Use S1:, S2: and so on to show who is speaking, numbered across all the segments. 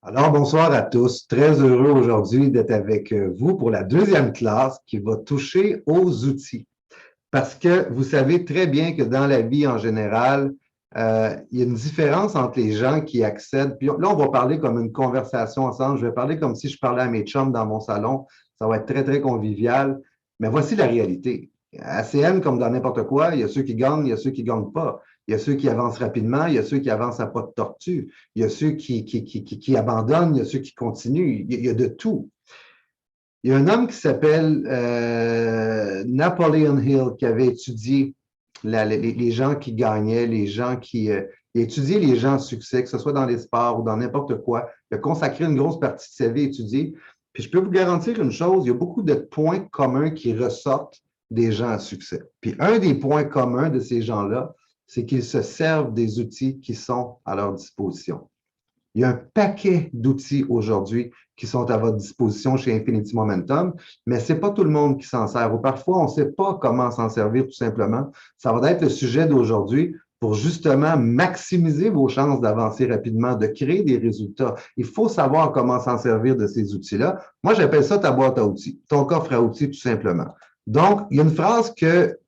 S1: Alors, bonsoir à tous. Très heureux aujourd'hui d'être avec vous pour la deuxième classe qui va toucher aux outils. Parce que vous savez très bien que dans la vie en général, il y a une différence entre les gens qui accèdent. Puis là, on va parler comme une conversation ensemble. Je vais parler comme si je parlais à mes chums dans mon salon. Ça va être très, très convivial. Mais voici la réalité. À CN, comme dans n'importe quoi, il y a ceux qui gagnent, il y a ceux qui ne gagnent pas. Il y a ceux qui avancent rapidement, il y a ceux qui avancent à pas de tortue. Il y a ceux qui abandonnent, il y a ceux qui continuent. Il y a de tout. Il y a un homme qui s'appelle Napoleon Hill qui avait étudié les gens qui gagnaient, les gens qui il a étudié les gens à succès, que ce soit dans les sports ou dans n'importe quoi. Il a consacré une grosse partie de sa vie à étudier. Puis je peux vous garantir une chose, il y a beaucoup de points communs qui ressortent des gens à succès. Puis un des points communs de ces gens-là, c'est qu'ils se servent des outils qui sont à leur disposition. Il y a un paquet d'outils aujourd'hui qui sont à votre disposition chez Infinity Momentum, mais ce n'est pas tout le monde qui s'en sert. Ou parfois, on ne sait pas comment s'en servir tout simplement. Ça va être le sujet d'aujourd'hui pour justement maximiser vos chances d'avancer rapidement, de créer des résultats. Il faut savoir comment s'en servir de ces outils-là. Moi, j'appelle ça ta boîte à outils, ton coffre à outils tout simplement. Donc, il y a une phrase que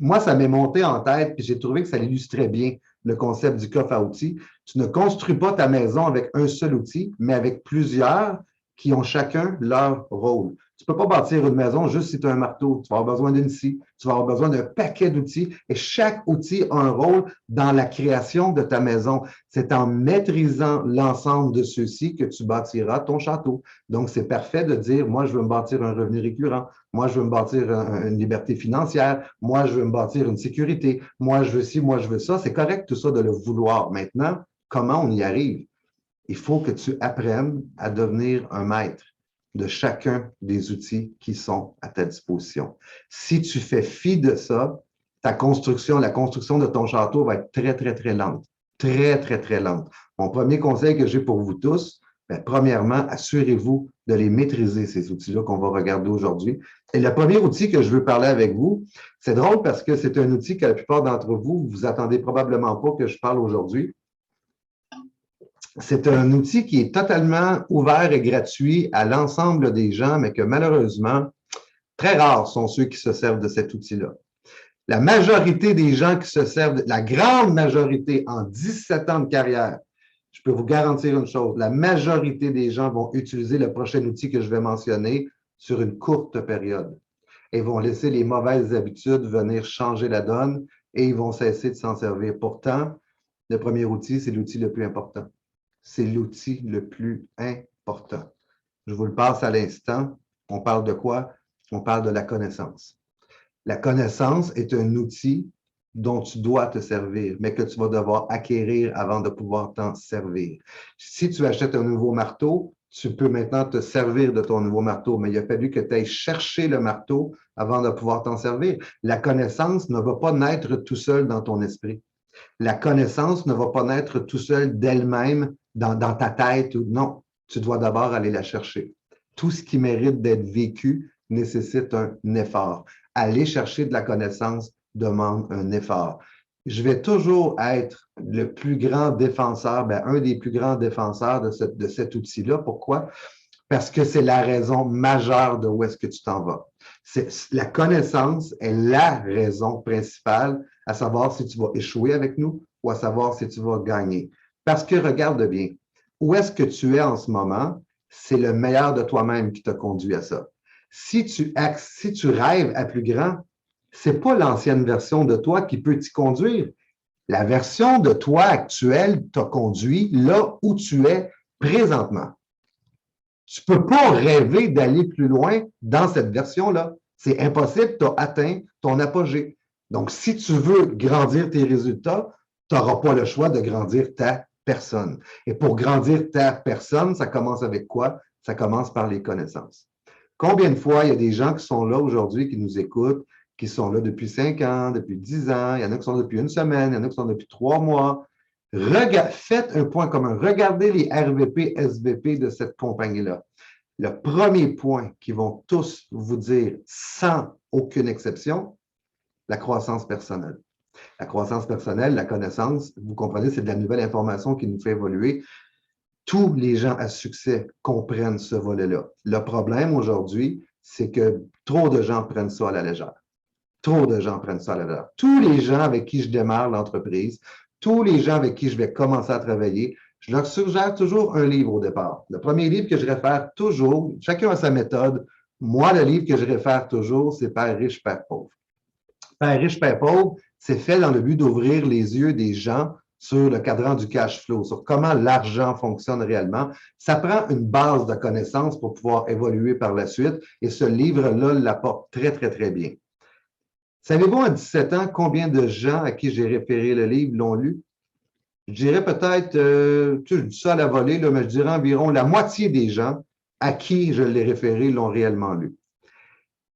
S1: moi, ça m'est monté en tête, puis j'ai trouvé que ça illustrait bien le concept du coffre à outils. Tu ne construis pas ta maison avec un seul outil, mais avec plusieurs qui ont chacun leur rôle. Tu ne peux pas bâtir une maison juste si tu as un marteau. Tu vas avoir besoin d'une scie, tu vas avoir besoin d'un paquet d'outils et chaque outil a un rôle dans la création de ta maison. C'est en maîtrisant l'ensemble de ceux-ci que tu bâtiras ton château. Donc, c'est parfait de dire, moi, je veux me bâtir un revenu récurrent. Moi, je veux me bâtir une liberté financière. Moi, je veux me bâtir une sécurité. Moi, je veux ci, moi, je veux ça. C'est correct tout ça de le vouloir. Maintenant, comment on y arrive? Il faut que tu apprennes à devenir un maître de chacun des outils qui sont à ta disposition. Si tu fais fi de ça, ta construction, la construction de ton château va être très, très, très lente. Très, très, très lente. Mon premier conseil que j'ai pour vous tous, bien, premièrement, assurez-vous de les maîtriser, ces outils-là qu'on va regarder aujourd'hui. Et le premier outil que je veux parler avec vous, c'est drôle parce que c'est un outil que la plupart d'entre vous, vous attendez probablement pas que je parle aujourd'hui. C'est un outil qui est totalement ouvert et gratuit à l'ensemble des gens, mais que malheureusement, très rares sont ceux qui se servent de cet outil-là. La majorité des gens qui se servent, la grande majorité en 17 ans de carrière, je peux vous garantir une chose, la majorité des gens vont utiliser le prochain outil que je vais mentionner sur une courte période et vont laisser les mauvaises habitudes venir changer la donne et ils vont cesser de s'en servir. Pourtant, le premier outil, c'est l'outil le plus important. C'est l'outil le plus important. Je vous le passe à l'instant. On parle de quoi? On parle de la connaissance. La connaissance est un outil dont tu dois te servir, mais que tu vas devoir acquérir avant de pouvoir t'en servir. Si tu achètes un nouveau marteau, tu peux maintenant te servir de ton nouveau marteau, mais il a fallu que tu ailles chercher le marteau avant de pouvoir t'en servir. La connaissance ne va pas naître tout seul dans ton esprit. La connaissance ne va pas naître tout seul d'elle-même dans ta tête. Non, tu dois d'abord aller la chercher. Tout ce qui mérite d'être vécu nécessite un effort. Aller chercher de la connaissance demande un effort. Je vais toujours être le plus grand défenseur, un des plus grands défenseurs de cet outil-là. Pourquoi? Parce que c'est la raison majeure de où est-ce que tu t'en vas. La connaissance est la raison principale à savoir si tu vas échouer avec nous ou à savoir si tu vas gagner. Parce que regarde bien, où est-ce que tu es en ce moment, c'est le meilleur de toi-même qui t'a conduit à ça. Si tu rêves à plus grand, c'est pas l'ancienne version de toi qui peut t'y conduire. La version de toi actuelle t'a conduit là où tu es présentement. Tu ne peux pas rêver d'aller plus loin dans cette version-là. C'est impossible, tu as atteint ton apogée. Donc, si tu veux grandir tes résultats, tu n'auras pas le choix de grandir ta personne. Et pour grandir ta personne, ça commence avec quoi? Ça commence par les connaissances. Combien de fois il y a des gens qui sont là aujourd'hui, qui nous écoutent, qui sont là depuis 5 ans, depuis 10 ans, il y en a qui sont depuis une semaine, il y en a qui sont depuis 3 mois. Faites un point commun. Regardez les RVP, SVP de cette compagnie-là. Le premier point qu'ils vont tous vous dire, sans aucune exception, la croissance personnelle. La croissance personnelle, la connaissance, vous comprenez, c'est de la nouvelle information qui nous fait évoluer. Tous les gens à succès comprennent ce volet-là. Le problème aujourd'hui, c'est que trop de gens prennent ça à la légère. Trop de gens prennent ça à la légère. Tous les gens avec qui je démarre l'entreprise, tous les gens avec qui je vais commencer à travailler, je leur suggère toujours un livre au départ. Le premier livre que je réfère toujours, chacun a sa méthode. Moi, le livre que je réfère toujours, c'est Père riche, Père pauvre. Père riche, Père pauvre, c'est fait dans le but d'ouvrir les yeux des gens sur le cadran du cash flow, sur comment l'argent fonctionne réellement. Ça prend une base de connaissances pour pouvoir évoluer par la suite et ce livre-là l'apporte très, très, très bien. Savez-vous, à 17 ans, combien de gens à qui j'ai référé le livre l'ont lu? Je dirais peut-être, je dis ça à la volée, là, mais je dirais environ la moitié des gens à qui je l'ai référé l'ont réellement lu.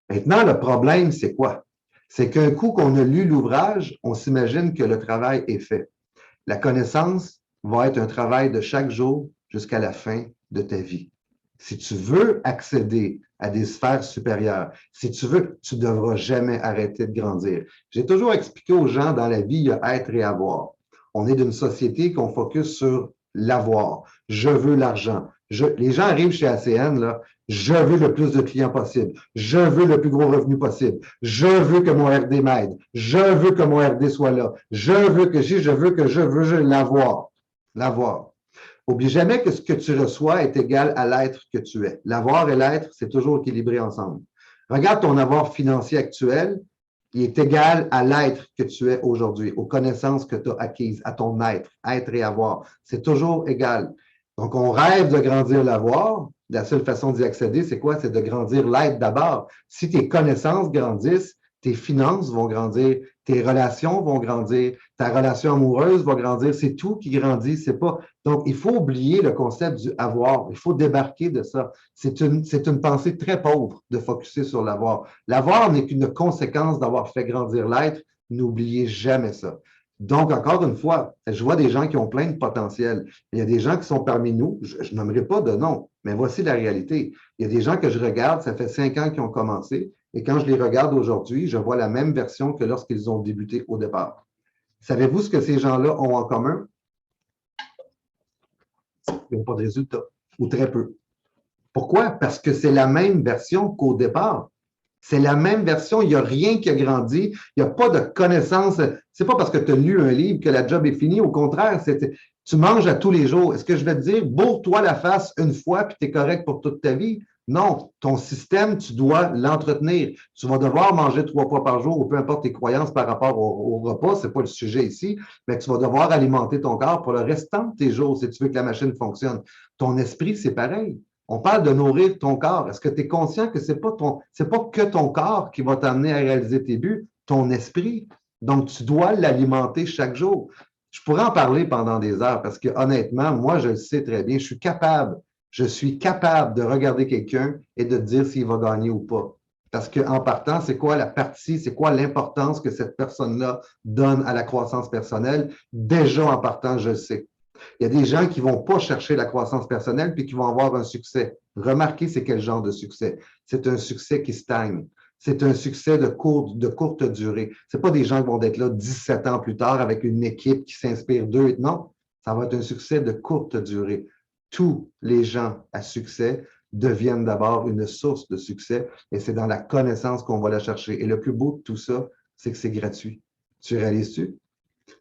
S1: Maintenant, le problème, c'est quoi? C'est qu'un coup qu'on a lu l'ouvrage, on s'imagine que le travail est fait. La connaissance va être un travail de chaque jour jusqu'à la fin de ta vie. Si tu veux accéder à des sphères supérieures, si tu veux, tu ne devras jamais arrêter de grandir. J'ai toujours expliqué aux gens dans la vie, il y a être et avoir. On est d'une société qu'on focus sur l'avoir. Je veux l'argent. Les gens arrivent chez ACN, là, je veux le plus de clients possible. Je veux le plus gros revenu possible. Je veux que mon RD m'aide. Je veux que mon RD soit là. Je veux je veux l'avoir. L'avoir. N'oublie jamais que ce que tu reçois est égal à l'être que tu es. L'avoir et l'être, c'est toujours équilibré ensemble. Regarde ton avoir financier actuel, il est égal à l'être que tu es aujourd'hui, aux connaissances que tu as acquises, à ton être et avoir. C'est toujours égal. Donc, on rêve de grandir l'avoir. La seule façon d'y accéder, c'est quoi? C'est de grandir l'être d'abord. Si tes connaissances grandissent, tes finances vont grandir, tes relations vont grandir, ta relation amoureuse va grandir. C'est tout qui grandit. C'est pas. Donc, il faut oublier le concept du avoir. Il faut débarquer de ça. C'est une pensée très pauvre de focuser sur l'avoir. L'avoir n'est qu'une conséquence d'avoir fait grandir l'être. N'oubliez jamais ça. Donc, encore une fois, je vois des gens qui ont plein de potentiel. Il y a des gens qui sont parmi nous, je n'aimerais pas de nom, mais voici la réalité. Il y a des gens que je regarde, ça fait 5 ans qu'ils ont commencé, et quand je les regarde aujourd'hui, je vois la même version que lorsqu'ils ont débuté au départ. Savez-vous ce que ces gens-là ont en commun? Ils n'ont pas de résultat, ou très peu. Pourquoi? Parce que c'est la même version qu'au départ. C'est la même version, il n'y a rien qui a grandi, il n'y a pas de connaissances. C'est pas parce que tu as lu un livre que la job est finie. Au contraire, tu manges à tous les jours. Est-ce que je vais te dire, bourre-toi la face une fois puis tu es correct pour toute ta vie? Non, ton système, tu dois l'entretenir. Tu vas devoir manger 3 fois par jour ou peu importe tes croyances par rapport au repas, ce n'est pas le sujet ici, mais tu vas devoir alimenter ton corps pour le restant de tes jours si tu veux que la machine fonctionne. Ton esprit, c'est pareil. On parle de nourrir ton corps. Est-ce que tu es conscient que c'est pas que ton corps qui va t'amener à réaliser tes buts, ton esprit. Donc, tu dois l'alimenter chaque jour. Je pourrais en parler pendant des heures parce que honnêtement, moi, je le sais très bien. Je suis capable de regarder quelqu'un et de te dire s'il va gagner ou pas. Parce qu'en partant, c'est quoi la partie, c'est quoi l'importance que cette personne-là donne à la croissance personnelle? Déjà en partant, je le sais. Il y a des gens qui ne vont pas chercher la croissance personnelle puis qui vont avoir un succès. Remarquez, c'est quel genre de succès? C'est un succès qui stagne. C'est un succès de courte durée. Ce n'est pas des gens qui vont être là 17 ans plus tard avec une équipe qui s'inspire d'eux. Non, ça va être un succès de courte durée. Tous les gens à succès deviennent d'abord une source de succès et c'est dans la connaissance qu'on va la chercher. Et le plus beau de tout ça, c'est que c'est gratuit. Tu réalises-tu?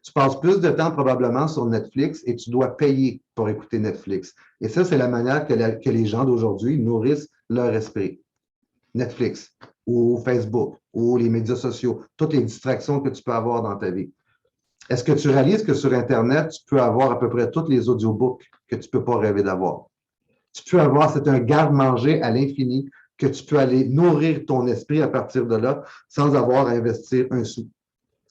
S1: Tu passes plus de temps probablement sur Netflix et tu dois payer pour écouter Netflix. Et ça, c'est la manière que les gens d'aujourd'hui nourrissent leur esprit. Netflix ou Facebook ou les médias sociaux, toutes les distractions que tu peux avoir dans ta vie. Est-ce que tu réalises que sur Internet, tu peux avoir à peu près tous les audiobooks que tu ne peux pas rêver d'avoir? Tu peux avoir, c'est un garde-manger à l'infini que tu peux aller nourrir ton esprit à partir de là sans avoir à investir un sou.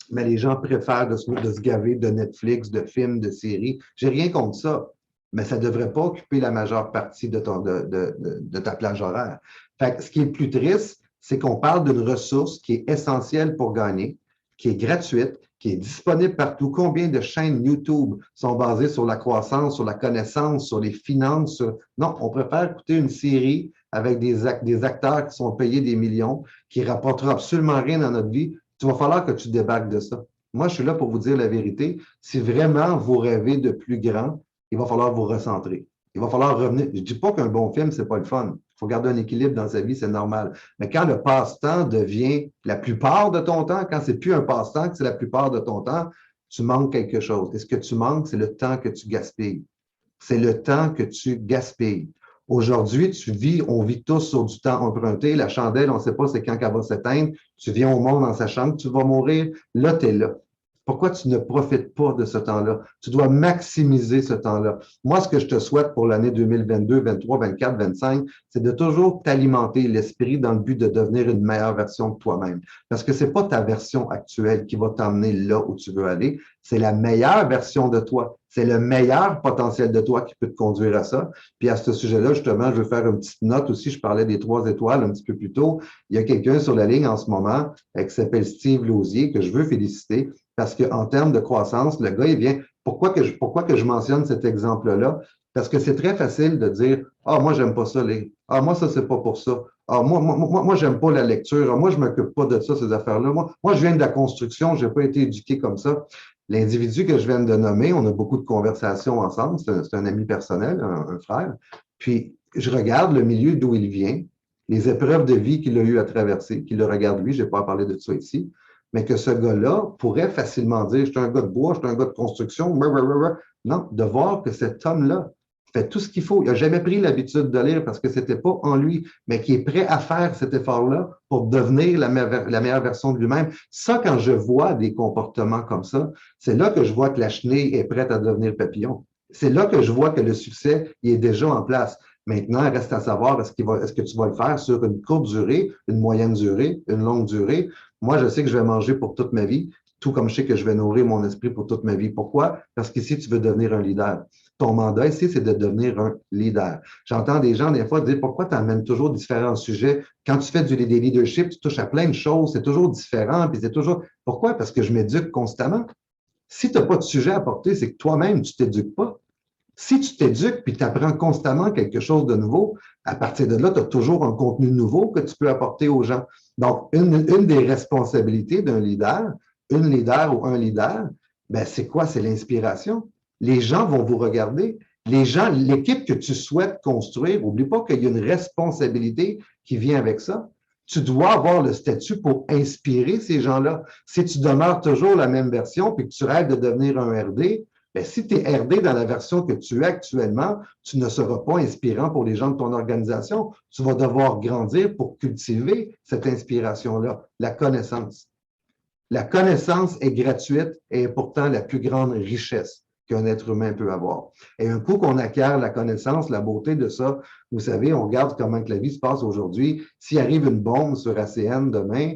S1: Mais les gens préfèrent de se gaver de Netflix, de films, de séries. J'ai rien contre ça, mais ça ne devrait pas occuper la majeure partie de ta plage horaire. Fait que ce qui est le plus triste, c'est qu'on parle d'une ressource qui est essentielle pour gagner, qui est gratuite, qui est disponible partout. Combien de chaînes YouTube sont basées sur la croissance, sur la connaissance, sur les finances? Non, on préfère écouter une série avec des acteurs qui sont payés des millions, qui ne rapporteront absolument rien dans notre vie. Il va falloir que tu débarques de ça. Moi, je suis là pour vous dire la vérité. Si vraiment vous rêvez de plus grand, il va falloir vous recentrer. Il va falloir revenir. Je ne dis pas qu'un bon film, ce n'est pas le fun. Il faut garder un équilibre dans sa vie, c'est normal. Mais quand le passe-temps devient la plupart de ton temps, quand c'est plus un passe-temps, que c'est la plupart de ton temps, tu manques quelque chose. Et ce que tu manques, c'est le temps que tu gaspilles. C'est le temps que tu gaspilles. Aujourd'hui, on vit tous sur du temps emprunté. La chandelle, on ne sait pas c'est quand qu'elle va s'éteindre. Tu viens au monde en sachant que tu vas mourir. Là, tu es là. Pourquoi tu ne profites pas de ce temps-là? Tu dois maximiser ce temps-là. Moi, ce que je te souhaite pour l'année 2022, 23, 24, 25, c'est de toujours t'alimenter l'esprit dans le but de devenir une meilleure version de toi-même. Parce que ce n'est pas ta version actuelle qui va t'emmener là où tu veux aller, c'est la meilleure version de toi. C'est le meilleur potentiel de toi qui peut te conduire à ça. Puis à ce sujet-là, justement, je vais faire une petite note aussi. Je parlais des 3 étoiles un petit peu plus tôt. Il y a quelqu'un sur la ligne en ce moment qui s'appelle Steve Lausier, que je veux féliciter. Parce qu'en termes de croissance, le gars, il vient. Pourquoi que je mentionne cet exemple-là? Parce que c'est très facile de dire ah, moi, j'aime pas ça, ah, moi, ça, c'est pas pour ça. Ah, moi, j'aime pas la lecture. Ah, moi, je m'occupe pas de ça, ces affaires-là. Moi, je viens de la construction, j'ai pas été éduqué comme ça. L'individu que je viens de nommer, on a beaucoup de conversations ensemble. C'est un ami personnel, un frère. Puis, je regarde le milieu d'où il vient, les épreuves de vie qu'il a eu à traverser, qu'il le regarde lui, je n'ai pas à parler de ça ici, mais que ce gars-là pourrait facilement dire, je suis un gars de bois, je suis un gars de construction, non, de voir que cet homme-là fait tout ce qu'il faut. Il n'a jamais pris l'habitude de lire parce que ce n'était pas en lui, mais qui est prêt à faire cet effort-là pour devenir la meilleure version de lui-même. Ça, quand je vois des comportements comme ça, c'est là que je vois que la chenille est prête à devenir papillon. C'est là que je vois que le succès il est déjà en place. Maintenant, il reste à savoir, est-ce que tu vas le faire sur une courte durée, une moyenne durée, une longue durée? Moi, je sais que je vais manger pour toute ma vie, tout comme je sais que je vais nourrir mon esprit pour toute ma vie. Pourquoi? Parce qu'ici, tu veux devenir un leader. Ton mandat ici, c'est de devenir un leader. J'entends des gens, des fois, dire pourquoi tu amènes toujours différents sujets? Quand tu fais des leadership, tu touches à plein de choses, c'est toujours différent, puis c'est toujours. Pourquoi? Parce que je m'éduque constamment. Si tu n'as pas de sujet à porter, c'est que toi-même, tu ne t'éduques pas. Si tu t'éduques puis tu apprends constamment quelque chose de nouveau, à partir de là, tu as toujours un contenu nouveau que tu peux apporter aux gens. Donc, une des responsabilités d'un leader, une leader ou un leader, ben, c'est quoi? C'est l'inspiration. Les gens vont vous regarder. Les gens, l'équipe que tu souhaites construire, n'oublie pas qu'il y a une responsabilité qui vient avec ça. Tu dois avoir le statut pour inspirer ces gens-là. Si tu demeures toujours la même version puis que tu rêves de devenir un RD, bien, si tu es RD dans la version que tu es actuellement, tu ne seras pas inspirant pour les gens de ton organisation. Tu vas devoir grandir pour cultiver cette inspiration-là, la connaissance. La connaissance est gratuite et est pourtant la plus grande richesse qu'un être humain peut avoir. Et un coup qu'on acquiert la connaissance, la beauté de ça, vous savez, on regarde comment que la vie se passe aujourd'hui. S'il arrive une bombe sur ACN demain,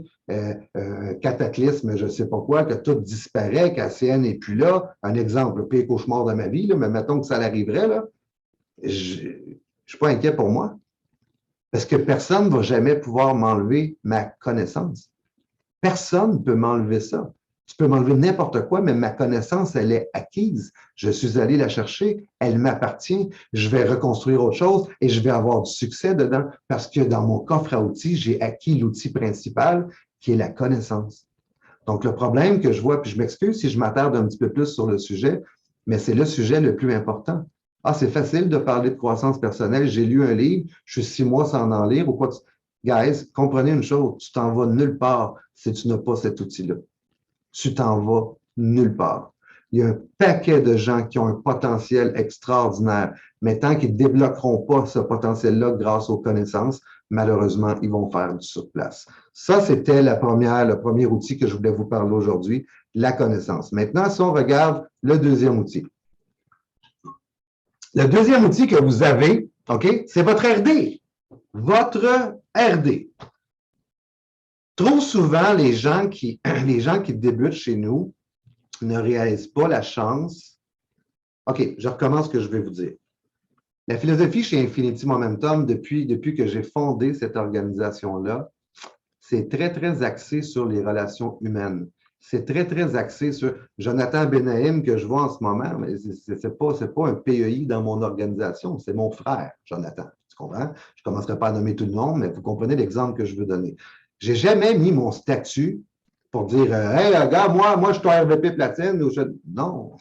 S1: cataclysme, je ne sais pas quoi, que tout disparaît, qu'ACN n'est plus là, un exemple, le pire cauchemar de ma vie, là, mais mettons que ça l'arriverait, là, je ne suis pas inquiet pour moi, parce que personne ne va jamais pouvoir m'enlever ma connaissance. Personne ne peut m'enlever ça. Tu peux m'enlever n'importe quoi, mais ma connaissance, elle est acquise. Je suis allé la chercher, elle m'appartient. Je vais reconstruire autre chose et je vais avoir du succès dedans parce que dans mon coffre à outils, j'ai acquis l'outil principal qui est la connaissance. Donc, le problème que je vois, puis je m'excuse si je m'attarde un petit peu plus sur le sujet, mais c'est le sujet le plus important. Ah, c'est facile de parler de croissance personnelle. J'ai lu un livre, je suis 6 mois sans en lire ou quoi. Guys, comprenez une chose, tu t'en vas nulle part si tu n'as pas cet outil-là. Tu t'en vas nulle part. Il y a un paquet de gens qui ont un potentiel extraordinaire, mais tant qu'ils ne débloqueront pas ce potentiel-là grâce aux connaissances, malheureusement, ils vont faire du surplace. Ça, c'était le premier outil que je voulais vous parler aujourd'hui, la connaissance. Maintenant, si on regarde le deuxième outil. Le deuxième outil que vous avez, OK, c'est votre RD. Votre RD. Trop souvent, les gens qui débutent chez nous ne réalisent pas la chance. OK, je recommence ce que je vais vous dire. La philosophie chez Infinity Momentum, depuis que j'ai fondé cette organisation-là, c'est très, très axé sur les relations humaines. C'est très, très axé sur Jonathan Benaïm que je vois en ce moment, mais ce n'est pas un PEI dans mon organisation, c'est mon frère, Jonathan. Tu comprends? Je ne commencerai pas à nommer tout le monde, mais vous comprenez l'exemple que je veux donner. Je n'ai jamais mis mon statut pour dire hey, regarde, moi, je suis un RVP platine. Non,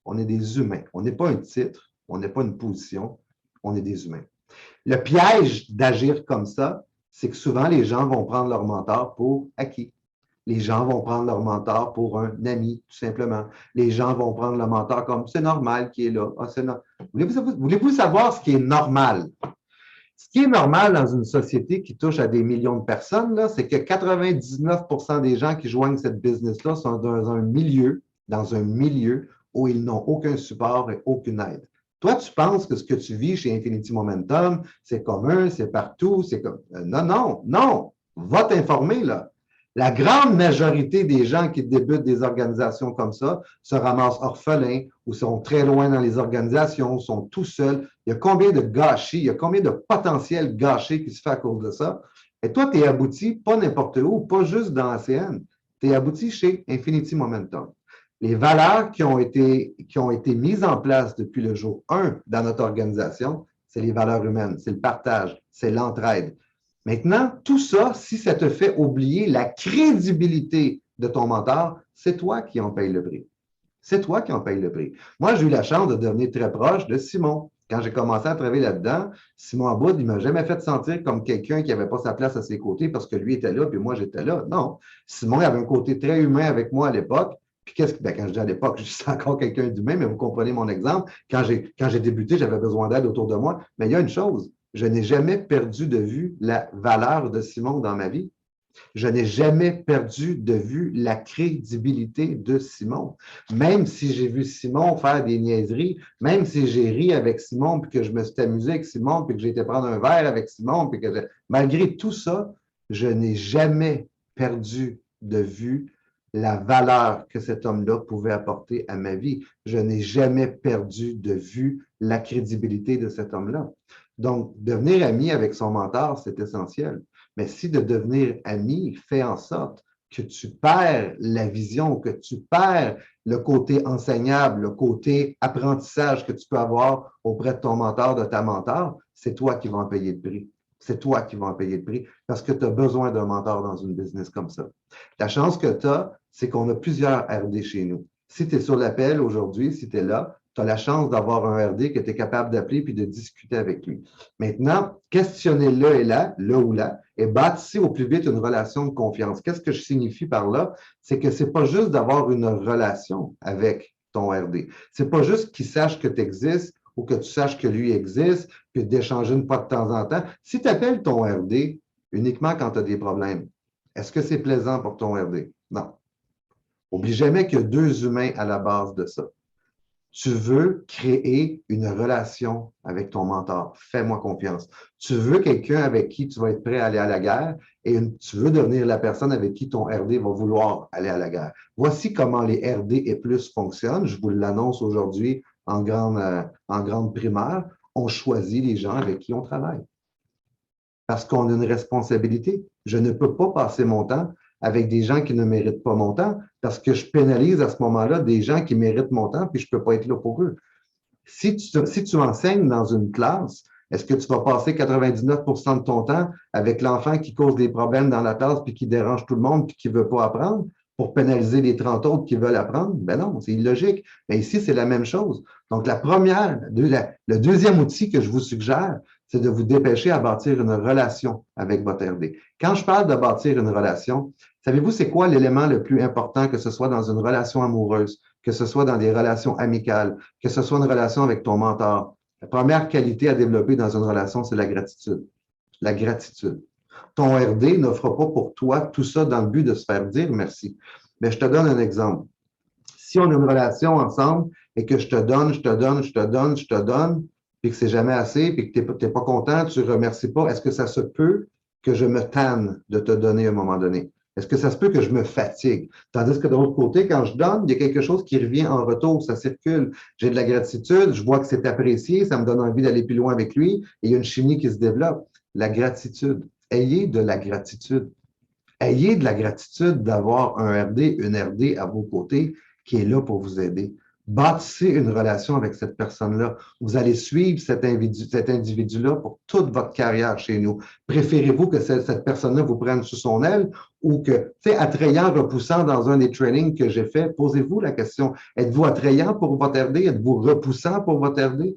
S1: on est des humains. On n'est pas un titre, On n'est pas une position, on est des humains. Le piège d'agir comme ça, c'est que souvent les gens vont prendre leur mentor pour acquis. Les gens vont prendre leur mentor pour un ami, tout simplement. Les gens vont prendre le mentor comme c'est normal qui est là. Ah, voulez-vous savoir ce qui est normal? Ce qui est normal dans une société qui touche à des millions de personnes, c'est que 99% des gens qui joignent cette business-là sont dans un milieu où ils n'ont aucun support et aucune aide. Toi, tu penses que ce que tu vis chez Infinity Momentum, c'est commun, c'est partout, c'est comme. Non, non, non. Va t'informer, là. La grande majorité des gens qui débutent des organisations comme ça se ramassent orphelins ou sont très loin dans les organisations, sont tout seuls. Il y a combien de gâchis, il y a combien de potentiel gâchis qui se fait à cause de ça? Et toi, tu es abouti pas n'importe où, pas juste dans ACN. Tu es abouti chez Infinity Momentum. Les valeurs qui ont été mises en place depuis le jour 1 dans notre organisation, c'est les valeurs humaines, c'est le partage, c'est l'entraide. Maintenant, tout ça, si ça te fait oublier la crédibilité de ton mentor, c'est toi qui en paye le prix. C'est toi qui en paye le prix. Moi, j'ai eu la chance de devenir très proche de Simon. Quand j'ai commencé à travailler là-dedans, Simon Aboud, il ne m'a jamais fait sentir comme quelqu'un qui n'avait pas sa place à ses côtés parce que lui était là puis moi, j'étais là. Non. Simon avait un côté très humain avec moi à l'époque. Puis quand je dis à l'époque, je suis encore quelqu'un d'humain, mais vous comprenez mon exemple. Quand j'ai débuté, j'avais besoin d'aide autour de moi. Mais il y a une chose, je n'ai jamais perdu de vue la valeur de Simon dans ma vie. Je n'ai jamais perdu de vue la crédibilité de Simon. Même si j'ai vu Simon faire des niaiseries, même si j'ai ri avec Simon, puis que je me suis amusé avec Simon, puis que j'ai été prendre un verre avec Simon, puis que malgré tout ça, je n'ai jamais perdu de vue la valeur que cet homme-là pouvait apporter à ma vie. Je n'ai jamais perdu de vue la crédibilité de cet homme-là. Donc, devenir ami avec son mentor, c'est essentiel. Mais si de devenir ami fait en sorte que tu perds la vision, que tu perds le côté enseignable, le côté apprentissage que tu peux avoir auprès de ton mentor, de ta mentor, c'est toi qui vas en payer le prix. C'est toi qui vas en payer le prix parce que tu as besoin d'un mentor dans une business comme ça. La chance que tu as, c'est qu'on a plusieurs RD chez nous. Si tu es sur l'appel aujourd'hui, si tu es là, tu as la chance d'avoir un RD que tu es capable d'appeler puis de discuter avec lui. Maintenant, questionnez-le et là ou là, et bâtissez au plus vite une relation de confiance. Qu'est-ce que je signifie par là? C'est que c'est pas juste d'avoir une relation avec ton RD. C'est pas juste qu'il sache que tu existes ou que tu saches que lui existe, puis d'échanger une fois de temps en temps. Si tu appelles ton RD uniquement quand tu as des problèmes, est-ce que c'est plaisant pour ton RD? Non. Oublie jamais qu'il y a deux humains à la base de ça. Tu veux créer une relation avec ton mentor. Fais-moi confiance. Tu veux quelqu'un avec qui tu vas être prêt à aller à la guerre et tu veux devenir la personne avec qui ton RD va vouloir aller à la guerre. Voici comment les RD et plus fonctionnent. Je vous l'annonce aujourd'hui en grande primaire. On choisit les gens avec qui on travaille. Parce qu'on a une responsabilité. Je ne peux pas passer mon temps avec des gens qui ne méritent pas mon temps parce que je pénalise à ce moment-là des gens qui méritent mon temps puis je ne peux pas être là pour eux. Si tu enseignes dans une classe, est-ce que tu vas passer 99% de ton temps avec l'enfant qui cause des problèmes dans la classe puis qui dérange tout le monde puis qui ne veut pas apprendre pour pénaliser les 30 autres qui veulent apprendre? Ben non, c'est illogique. Mais ici, c'est la même chose. Donc, le deuxième outil que je vous suggère, c'est de vous dépêcher à bâtir une relation avec votre RD. Quand je parle de bâtir une relation, savez-vous c'est quoi l'élément le plus important, que ce soit dans une relation amoureuse, que ce soit dans des relations amicales, que ce soit une relation avec ton mentor? La première qualité à développer dans une relation, c'est la gratitude. La gratitude. Ton RD ne fera pas pour toi tout ça dans le but de se faire dire merci. Mais je te donne un exemple. Si on a une relation ensemble et que je te donne, puis que c'est jamais assez, puis que tu n'es pas content, tu ne remercies pas, est-ce que ça se peut que je me tanne de te donner à un moment donné? Est-ce que ça se peut que je me fatigue? Tandis que de l'autre côté, quand je donne, il y a quelque chose qui revient en retour, ça circule. J'ai de la gratitude, je vois que c'est apprécié, ça me donne envie d'aller plus loin avec lui, et il y a une chimie qui se développe. La gratitude. Ayez de la gratitude. Ayez de la gratitude d'avoir un RD, une RD à vos côtés qui est là pour vous aider. Bâtissez une relation avec cette personne-là. Vous allez suivre cet individu-là pour toute votre carrière chez nous. Préférez-vous que cette personne-là vous prenne sous son aile ou que, tu sais, attrayant, repoussant dans un des trainings que j'ai fait, posez-vous la question, êtes-vous attrayant pour votre RD? Êtes-vous repoussant pour votre RD?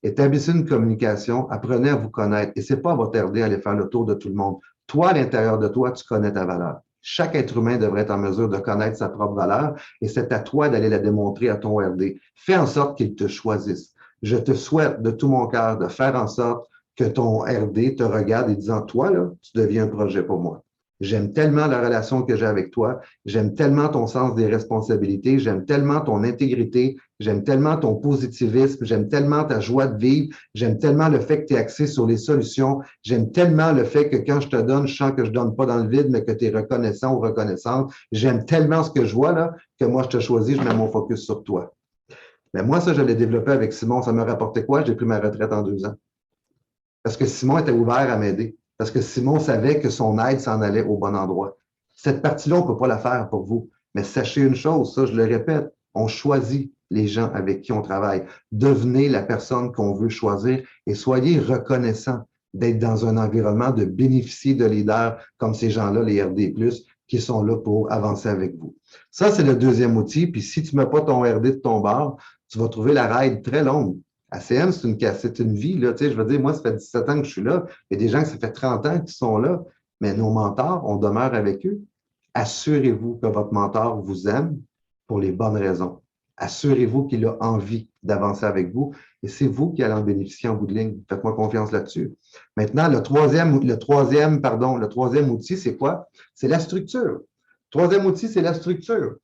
S1: Établissez une communication, apprenez à vous connaître. Et c'est pas à votre RD d'aller faire le tour de tout le monde. Toi, à l'intérieur de toi, tu connais ta valeur. Chaque être humain devrait être en mesure de connaître sa propre valeur et c'est à toi d'aller la démontrer à ton RD. Fais en sorte qu'il te choisisse. Je te souhaite de tout mon cœur de faire en sorte que ton RD te regarde et disant, toi, là, tu deviens un projet pour moi. J'aime tellement la relation que j'ai avec toi. J'aime tellement ton sens des responsabilités. J'aime tellement ton intégrité. J'aime tellement ton positivisme. J'aime tellement ta joie de vivre. J'aime tellement le fait que tu es axé sur les solutions. J'aime tellement le fait que quand je te donne, je sens que je donne pas dans le vide, mais que tu es reconnaissant ou reconnaissante. J'aime tellement ce que je vois là, que moi, je te choisis, je mets mon focus sur toi. Mais moi, ça, je l'ai développé avec Simon. Ça me rapportait quoi? J'ai pris ma retraite en 2 ans. Parce que Simon était ouvert à m'aider. Parce que Simon savait que son aide s'en allait au bon endroit. Cette partie-là, on ne peut pas la faire pour vous. Mais sachez une chose, ça, je le répète, on choisit les gens avec qui on travaille. Devenez la personne qu'on veut choisir et soyez reconnaissant d'être dans un environnement, de bénéficier de leaders comme ces gens-là, les RD+, qui sont là pour avancer avec vous. Ça, c'est le deuxième outil. Puis si tu ne mets pas ton RD de ton bord, tu vas trouver la ride très longue. ACM, c'est une vie. Là, je veux dire, moi, ça fait 17 ans que je suis là. Il y a des gens que ça fait 30 ans qui sont là. Mais nos mentors, on demeure avec eux. Assurez-vous que votre mentor vous aime pour les bonnes raisons. Assurez-vous qu'il a envie d'avancer avec vous et c'est vous qui allez en bénéficier en bout de ligne. Faites-moi confiance là-dessus. Maintenant, le troisième outil, c'est quoi? C'est la structure. Le troisième outil, c'est la structure.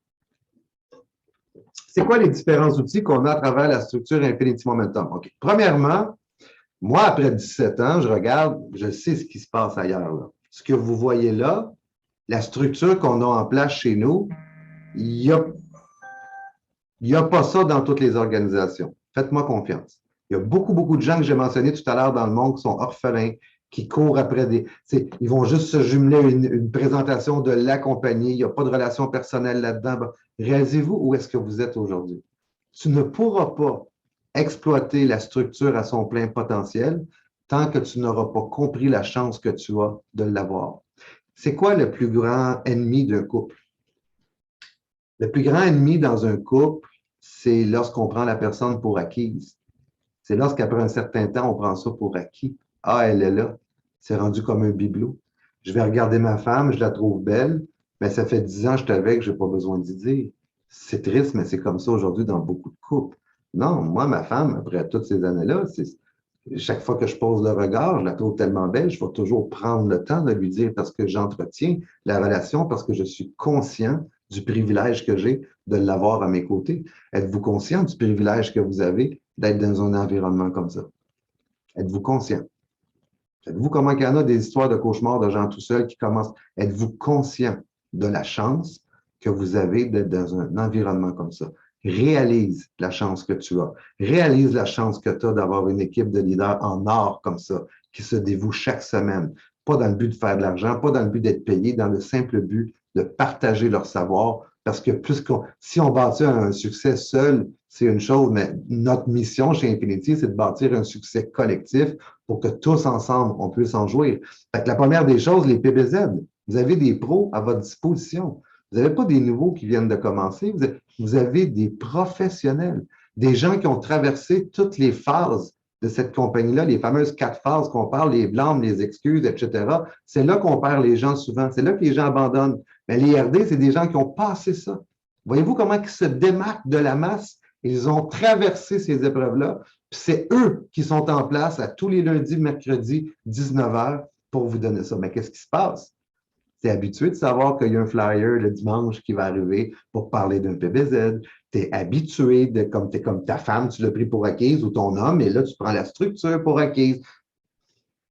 S1: C'est quoi les différents outils qu'on a à travers la structure Infinity Momentum? OK. Premièrement, moi, après 17 ans, je regarde, je sais ce qui se passe ailleurs. Là. Ce que vous voyez là, la structure qu'on a en place chez nous, il n'y a pas ça dans toutes les organisations. Faites-moi confiance. Il y a beaucoup, beaucoup de gens que j'ai mentionnés tout à l'heure dans le monde qui sont orphelins, qui courent après des. Ils vont juste se jumeler une présentation de la compagnie. Il n'y a pas de relation personnelle là-dedans. Réalisez-vous où est-ce que vous êtes aujourd'hui. Tu ne pourras pas exploiter la structure à son plein potentiel tant que tu n'auras pas compris la chance que tu as de l'avoir. C'est quoi le plus grand ennemi d'un couple? Le plus grand ennemi dans un couple, c'est lorsqu'on prend la personne pour acquise. C'est lorsqu'après un certain temps, on prend ça pour acquis. Ah, elle est là. C'est rendu comme un bibelot. Je vais regarder ma femme, je la trouve belle, mais ça fait 10 ans que je suis avec, je n'ai pas besoin d'y dire. C'est triste, mais c'est comme ça aujourd'hui dans beaucoup de couples. Non, moi, ma femme, après toutes ces années-là, chaque fois que je pose le regard, je la trouve tellement belle, je vais toujours prendre le temps de lui dire parce que j'entretiens la relation, parce que je suis conscient du privilège que j'ai de l'avoir à mes côtés. Êtes-vous conscient du privilège que vous avez d'être dans un environnement comme ça? Êtes-vous conscient? Êtes-vous comment il y en a des histoires de cauchemars de gens tout seuls qui commencent? Êtes-vous conscient de la chance que vous avez d'être dans un environnement comme ça? Réalise la chance que tu as. Réalise la chance que tu as d'avoir une équipe de leaders en or comme ça, qui se dévoue chaque semaine. Pas dans le but de faire de l'argent, pas dans le but d'être payé, dans le simple but de partager leur savoir. Parce que si on bâtit un succès seul, c'est une chose, mais notre mission chez Infinity, c'est de bâtir un succès collectif pour que tous ensemble, on puisse en jouir. Fait que la première des choses, les PBZ, vous avez des pros à votre disposition. Vous n'avez pas des nouveaux qui viennent de commencer, vous avez des professionnels, des gens qui ont traversé toutes les phases de cette compagnie-là, les fameuses 4 phases qu'on parle, les blâmes, les excuses, etc. C'est là qu'on perd les gens souvent, c'est là que les gens abandonnent. Mais les RD, c'est des gens qui ont passé ça. Voyez-vous comment ils se démarquent de la masse? Ils ont traversé ces épreuves-là, puis c'est eux qui sont en place à tous les lundis, mercredis, 19h pour vous donner ça. Mais qu'est-ce qui se passe? Tu es habitué de savoir qu'il y a un flyer le dimanche qui va arriver pour parler d'un PBZ. Tu es habitué de, comme ta femme, tu l'as pris pour acquise ou ton homme, et là, tu prends la structure pour acquise.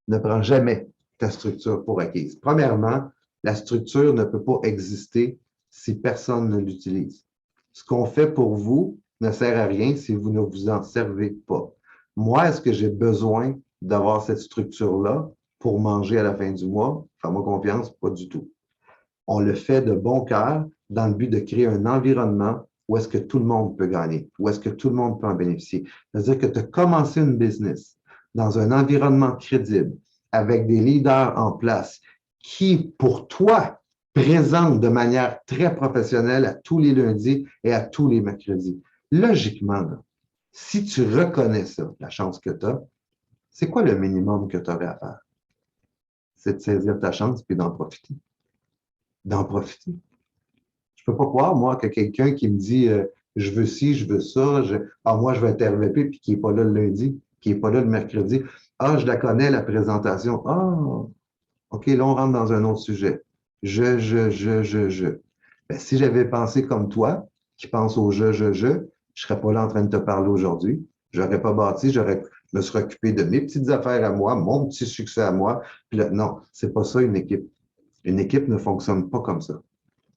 S1: Ne prends jamais ta structure pour acquise. Premièrement, la structure ne peut pas exister si personne ne l'utilise. Ce qu'on fait pour vous ne sert à rien si vous ne vous en servez pas. Moi, est-ce que j'ai besoin d'avoir cette structure-là pour manger à la fin du mois? Fais-moi confiance, pas du tout. On le fait de bon cœur dans le but de créer un environnement où est-ce que tout le monde peut gagner, où est-ce que tout le monde peut en bénéficier. C'est-à-dire que tu as commencé une business dans un environnement crédible, avec des leaders en place qui, pour toi, présentent de manière très professionnelle à tous les lundis et à tous les mercredis. Logiquement, Si tu reconnais ça, la chance que tu as, c'est quoi le minimum que tu aurais à faire? C'est de saisir ta chance puis d'en profiter. D'en profiter. Je peux pas croire, moi, que quelqu'un qui me dit je veux ci, je veux ça, moi, je vais être RVP puis qui n'est pas là le lundi, qui n'est pas là le mercredi. Ah, je la connais, la présentation. Ah, OK, là, on rentre dans un autre sujet. Je. Ben, si j'avais pensé comme toi, qui pense au je serais pas là en train de te parler aujourd'hui. J'aurais pas bâti, je me serais occupé de mes petites affaires à moi, mon petit succès à moi. Puis là, non, c'est pas ça une équipe. Une équipe ne fonctionne pas comme ça.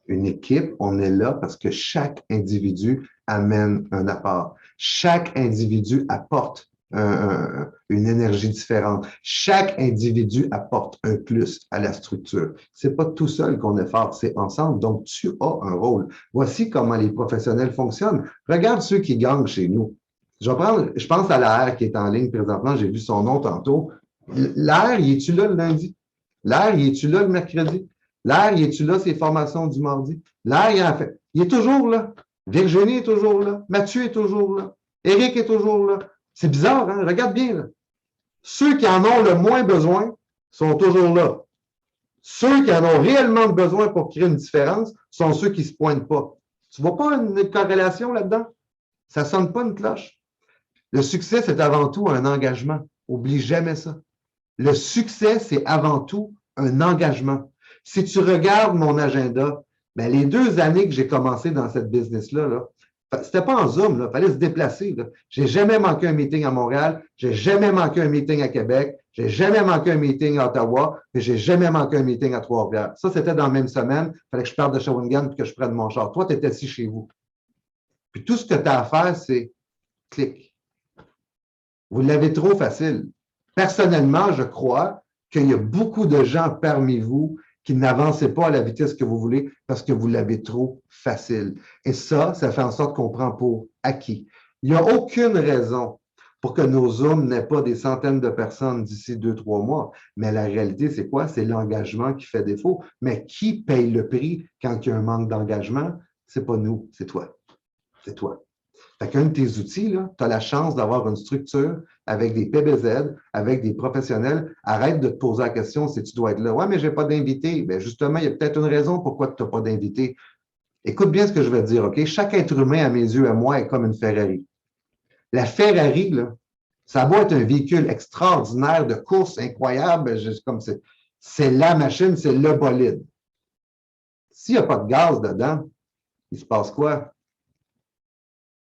S1: Une équipe, on est là parce que chaque individu amène un apport. Chaque individu apporte une énergie différente. Chaque individu apporte un plus à la structure. C'est pas tout seul qu'on est fort, c'est ensemble. Donc, tu as un rôle. Voici comment les professionnels fonctionnent. Regarde ceux qui gagnent chez nous. Je pense à l'AR qui est en ligne présentement. J'ai vu son nom tantôt. L'AR, y es-tu là le lundi? L'AR, y es-tu là le mercredi? L'AR, y es-tu là, ses formations du mardi? L'AR, il en fait. Il est toujours là. Virginie est toujours là. Mathieu est toujours là. Éric est toujours là. C'est bizarre, hein? Regarde bien, là. Ceux qui en ont le moins besoin sont toujours là. Ceux qui en ont réellement besoin pour créer une différence sont ceux qui ne se pointent pas. Tu ne vois pas une corrélation là-dedans? Ça ne sonne pas une cloche. Le succès, c'est avant tout un engagement. Oublie jamais ça. Le succès, c'est avant tout un engagement. Si tu regardes mon agenda, ben, les 2 années que j'ai commencé dans cette business-là, c'était pas en Zoom, il fallait se déplacer. J'ai jamais manqué un meeting à Montréal, j'ai jamais manqué un meeting à Québec, j'ai jamais manqué un meeting à Ottawa, et j'ai jamais manqué un meeting à Trois-Rivières. Ça, c'était dans la même semaine. Il fallait que je parte de Shawinigan et que je prenne mon char. Toi, tu étais assis chez vous. Puis tout ce que tu as à faire, c'est clic. Vous l'avez trop facile. Personnellement, je crois qu'il y a beaucoup de gens parmi vous qui n'avancez pas à la vitesse que vous voulez parce que vous l'avez trop facile. Et ça fait en sorte qu'on prend pour acquis. Il n'y a aucune raison pour que nos Zooms n'aient pas des centaines de personnes d'ici 2, 3 mois. Mais la réalité, c'est quoi? C'est l'engagement qui fait défaut. Mais qui paye le prix quand il y a un manque d'engagement? C'est pas nous, c'est toi. C'est toi. Fait qu'un de tes outils, tu as la chance d'avoir une structure avec des PBZ, avec des professionnels. Arrête de te poser la question si tu dois être là. Ouais, mais je n'ai pas d'invité. Bien, justement, il y a peut-être une raison pourquoi tu n'as pas d'invité. Écoute bien ce que je vais te dire, OK? Chaque être humain, à mes yeux, à moi, est comme une Ferrari. La Ferrari, là, ça doit être un véhicule extraordinaire de course incroyable. C'est la machine, c'est le bolide. S'il n'y a pas de gaz dedans, il se passe quoi?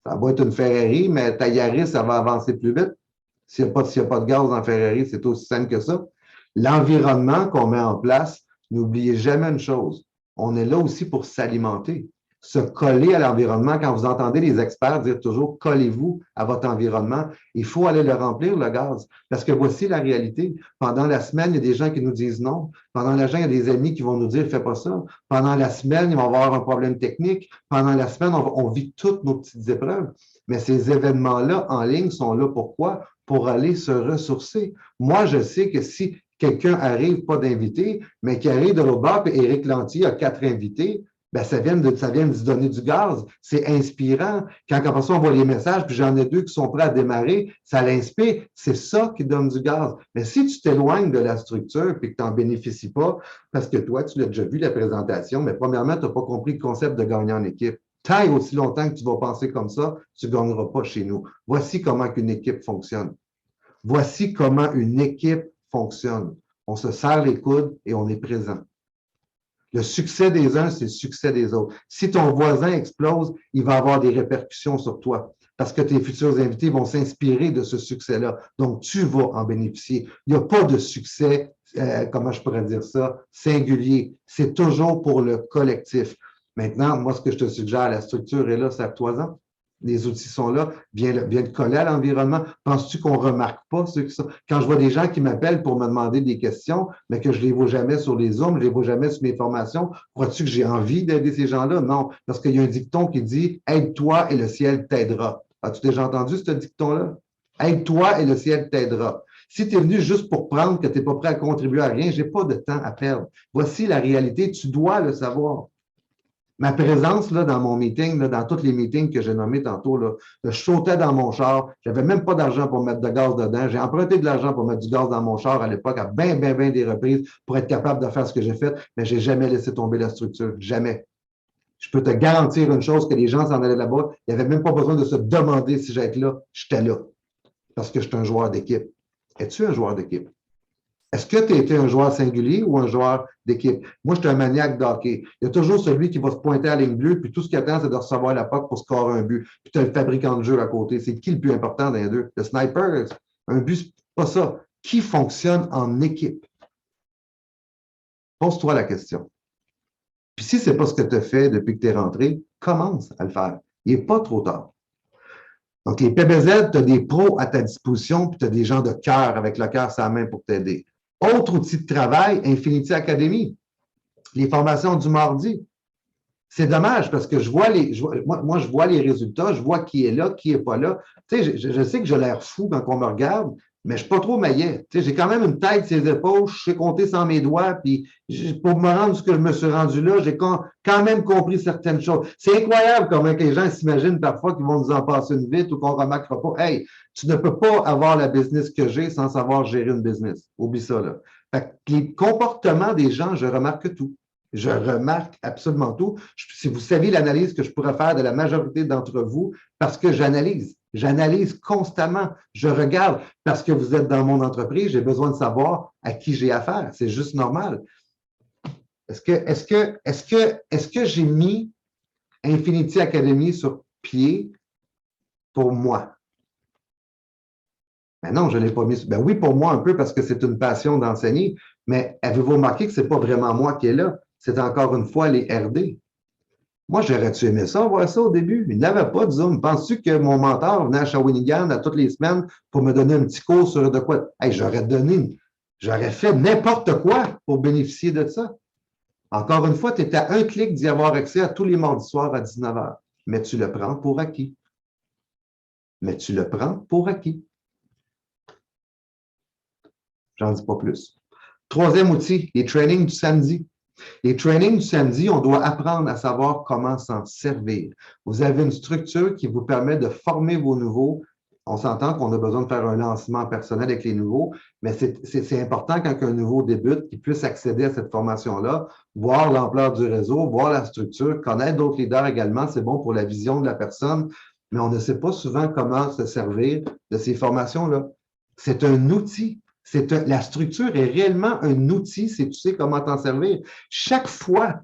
S1: Ça va être une Ferrari, mais ta Yaris, ça va avancer plus vite. S'il n'y a pas de gaz en Ferrari, c'est aussi simple que ça. L'environnement qu'on met en place, n'oubliez jamais une chose. On est là aussi pour s'alimenter, se coller à l'environnement. Quand vous entendez les experts dire toujours collez-vous à votre environnement, il faut aller le remplir, le gaz. Parce que voici la réalité. Pendant la semaine, il y a des gens qui nous disent non. Pendant la semaine, il y a des amis qui vont nous dire fais pas ça. Pendant la semaine, il va y avoir un problème technique. Pendant la semaine, on vit toutes nos petites épreuves. Mais ces événements-là en ligne sont là pourquoi? Pour aller se ressourcer. Moi, je sais que si quelqu'un arrive pas d'invité, mais qui arrive de l'autre bord, puis Éric Lantier a 4 invités, ben ça vient de se donner du gaz. C'est inspirant. Quand après ça, on voit les messages, puis j'en ai 2 qui sont prêts à démarrer, ça l'inspire. C'est ça qui donne du gaz. Mais si tu t'éloignes de la structure puis que tu n'en bénéficies pas, parce que toi, tu l'as déjà vu, la présentation, mais premièrement, tu n'as pas compris le concept de gagner en équipe. Tant et aussi longtemps que tu vas penser comme ça, tu ne gagneras pas chez nous. Voici comment une équipe fonctionne. Voici comment une équipe fonctionne. On se serre les coudes et on est présent. Le succès des uns, c'est le succès des autres. Si ton voisin explose, il va avoir des répercussions sur toi parce que tes futurs invités vont s'inspirer de ce succès-là. Donc, tu vas en bénéficier. Il n'y a pas de succès, comment je pourrais dire ça, singulier. C'est toujours pour le collectif. Maintenant, moi, ce que je te suggère, la structure est là, serre-toi-en. Les outils sont là, viens te coller à l'environnement. Penses-tu qu'on ne remarque pas ceux qui sont. Quand je vois des gens qui m'appellent pour me demander des questions, mais que je ne les vois jamais sur les Zooms, je ne les vois jamais sur mes formations, crois-tu que j'ai envie d'aider ces gens-là? Non, parce qu'il y a un dicton qui dit aide-toi et le ciel t'aidera. As-tu déjà entendu ce dicton-là? Aide-toi et le ciel t'aidera. Si tu es venu juste pour prendre, que tu n'es pas prêt à contribuer à rien, je n'ai pas de temps à perdre. Voici la réalité, tu dois le savoir. Ma présence là, dans mon meeting, là, dans tous les meetings que j'ai nommés tantôt, là, je sautais dans mon char. Je n'avais même pas d'argent pour mettre de gaz dedans. J'ai emprunté de l'argent pour mettre du gaz dans mon char à l'époque, à bien des reprises, pour être capable de faire ce que j'ai fait, mais je n'ai jamais laissé tomber la structure. Jamais. Je peux te garantir une chose, que les gens s'en allaient là-bas. Il n'y avait même pas besoin de se demander si j'étais là. J'étais là. Parce que je suis un joueur d'équipe. Es-tu un joueur d'équipe? Est-ce que tu as été un joueur singulier ou un joueur d'équipe? Moi, je suis un maniaque de hockey. Il y a toujours celui qui va se pointer à la ligne bleue, puis tout ce qu'il attend, c'est de recevoir la puck pour scorer un but. Puis tu as le fabricant de jeu à côté. C'est qui le plus important des deux? Le sniper, un but, c'est pas ça. Qui fonctionne en équipe? Pose-toi la question. Puis si ce n'est pas ce que tu as fait depuis que tu es rentré, commence à le faire. Il n'est pas trop tard. Donc, les PBZ, tu as des pros à ta disposition, puis tu as des gens de cœur avec le cœur sur la main pour t'aider. Autre outil de travail, Infinity Academy, les formations du mardi. C'est dommage parce que je vois moi, je vois les résultats, je vois qui est là, qui n'est pas là. Tu sais, je sais que j'ai l'air fou quand on me regarde, mais je ne suis pas trop maillet. Tu sais, j'ai quand même une tête sur les épaules, je sais compter sans mes doigts, puis pour me rendre ce que je me suis rendu là, j'ai quand même compris certaines choses. C'est incroyable comment les gens s'imaginent parfois qu'ils vont nous en passer une vite ou qu'on ne remarquera pas. Hey, tu ne peux pas avoir la business que j'ai sans savoir gérer une business. Oublie ça, là. Fait que les comportements des gens, je remarque tout. Je remarque absolument tout. Si vous saviez l'analyse que je pourrais faire de la majorité d'entre vous, parce que j'analyse. J'analyse constamment. Je regarde parce que vous êtes dans mon entreprise, j'ai besoin de savoir à qui j'ai affaire. C'est juste normal. Est-ce que j'ai mis Infinity Academy sur pied pour moi? Ben non, je ne l'ai pas mis. Ben oui, pour moi un peu parce que c'est une passion d'enseigner, mais avez-vous remarqué que ce n'est pas vraiment moi qui est là? C'est encore une fois les RD. Moi, j'aurais-tu aimé ça, voir ça au début? Il n'avait pas de Zoom. Penses-tu que mon mentor venait à Shawinigan à toutes les semaines pour me donner un petit cours sur de quoi? Hey, j'aurais fait n'importe quoi pour bénéficier de ça. Encore une fois, tu es à un clic d'y avoir accès à tous les mardis soirs à 19h. Mais tu le prends pour acquis. Mais tu le prends pour acquis. J'en dis pas plus. Troisième outil, les trainings du samedi. Les trainings du samedi, on doit apprendre à savoir comment s'en servir. Vous avez une structure qui vous permet de former vos nouveaux. On s'entend qu'on a besoin de faire un lancement personnel avec les nouveaux, mais c'est important quand un nouveau débute qu'il puisse accéder à cette formation-là, voir l'ampleur du réseau, voir la structure, connaître d'autres leaders également. C'est bon pour la vision de la personne, mais on ne sait pas souvent comment se servir de ces formations-là. C'est un outil. La structure est réellement un outil si tu sais comment t'en servir. Chaque fois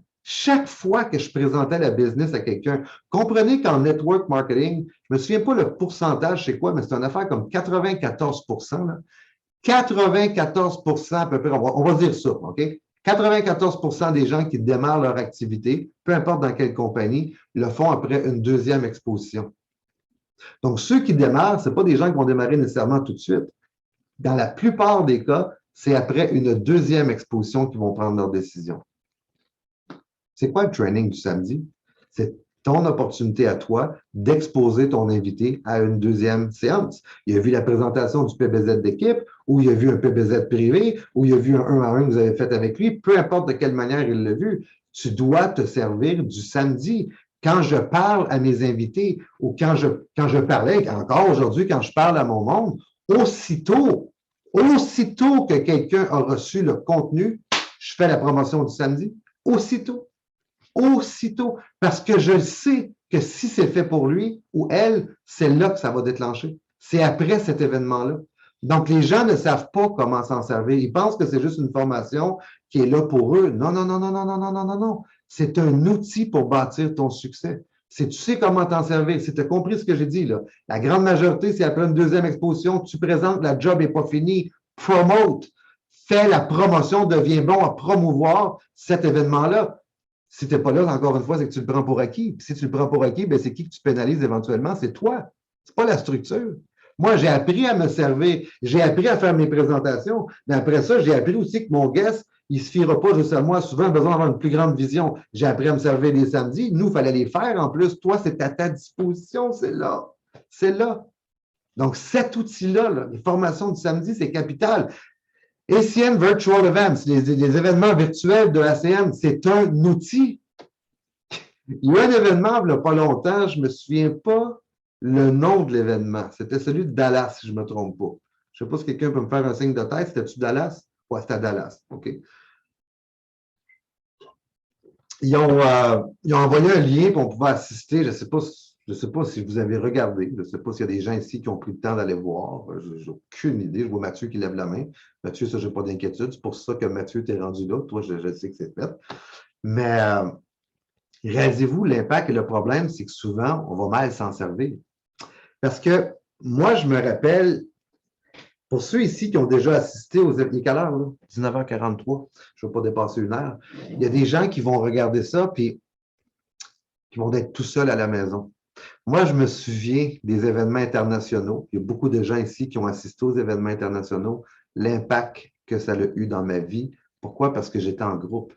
S1: que je présentais la business à quelqu'un, comprenez qu'en network marketing, je ne me souviens pas le pourcentage, c'est quoi, mais c'est une affaire comme 94 là. 94 à peu près, on va dire ça, OK? 94 des gens qui démarrent leur activité, peu importe dans quelle compagnie, le font après une deuxième exposition. Donc, ceux qui démarrent, ce pas des gens qui vont démarrer nécessairement tout de suite. Dans la plupart des cas, c'est après une deuxième exposition qu'ils vont prendre leur décision. C'est quoi le training du samedi? C'est ton opportunité à toi d'exposer ton invité à une deuxième séance. Il a vu la présentation du PBZ d'équipe, ou il a vu un PBZ privé, ou il a vu un 1-1 que vous avez fait avec lui, peu importe de quelle manière il l'a vu. Tu dois te servir du samedi. Quand je parle à mes invités, ou quand je parlais, encore aujourd'hui, quand je parle à mon monde, aussitôt que quelqu'un a reçu le contenu, je fais la promotion du samedi. Aussitôt. Parce que je sais que si c'est fait pour lui ou elle, c'est là que ça va déclencher. C'est après cet événement-là. Donc, les gens ne savent pas comment s'en servir. Ils pensent que c'est juste une formation qui est là pour eux. Non, non, non, non, non, non, non, non, non, non. C'est un outil pour bâtir ton succès. Si tu sais comment t'en servir, si tu as compris ce que j'ai dit, là, la grande majorité, c'est après une deuxième exposition, tu présentes, la job n'est pas finie, promote, fais la promotion, deviens bon à promouvoir cet événement-là. Si tu n'es pas là, encore une fois, c'est que tu le prends pour acquis. Puis si tu le prends pour acquis, c'est qui que tu pénalises éventuellement? C'est toi. Ce n'est pas la structure. Moi, j'ai appris à me servir. J'ai appris à faire mes présentations. Mais après ça, j'ai appris aussi que mon guest, il ne se fiera pas juste à moi. Souvent, besoin d'avoir une plus grande vision. J'ai appris à me servir les samedis. Nous, il fallait les faire. En plus, toi, c'est à ta disposition. C'est là. C'est là. Donc, cet outil-là, là, les formations du samedi, c'est capital. ACN Virtual Events, les événements virtuels de ACN, c'est un outil. Il y a eu un événement il n'y a pas longtemps, je ne me souviens pas le nom de l'événement. C'était celui de Dallas, si je ne me trompe pas. Je ne sais pas si quelqu'un peut me faire un signe de tête. C'était-tu Dallas? Ouais, c'était à Dallas. OK. Ils ont envoyé un lien pour on pouvait assister. Je sais pas si vous avez regardé. Je ne sais pas s'il y a des gens ici qui ont pris le temps d'aller voir. J'ai aucune idée. Je vois Mathieu qui lève la main. Mathieu, ça, je n'ai pas d'inquiétude. C'est pour ça que Mathieu t'es rendu là. Toi, je sais que c'est fait. Mais réalisez-vous, l'impact et le problème, c'est que souvent, on va mal s'en servir. Parce que moi, je me rappelle, pour ceux ici qui ont déjà assisté aux... Il est quelle heure, là? 19h43. Je ne vais pas dépasser une heure. Il y a des gens qui vont regarder ça, puis qui vont être tout seuls à la maison. Moi, je me souviens des événements internationaux. Il y a beaucoup de gens ici qui ont assisté aux événements internationaux. L'impact que ça a eu dans ma vie. Pourquoi? Parce que j'étais en groupe.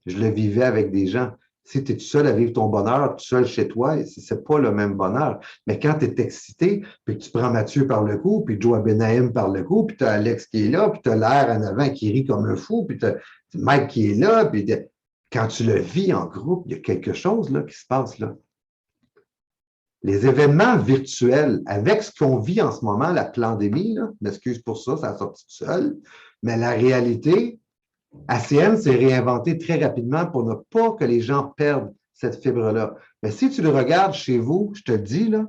S1: Je le vivais avec des gens. Si tu es tout seul à vivre ton bonheur, tout seul chez toi, ce n'est pas le même bonheur. Mais quand tu es excité, puis que tu prends Mathieu par le cou, puis Joe Benaïm par le cou, puis tu as Alex qui est là, puis tu as l'air en avant qui rit comme un fou, puis tu as Mike qui est là, puis quand tu le vis en groupe, il y a quelque chose là, qui se passe là. Les événements virtuels, avec ce qu'on vit en ce moment, la pandémie, là, m'excuse pour ça, ça a sorti tout seul, mais la réalité, ACN s'est réinventé très rapidement pour ne pas que les gens perdent cette fibre-là. Mais si tu le regardes chez vous, je te dis, là,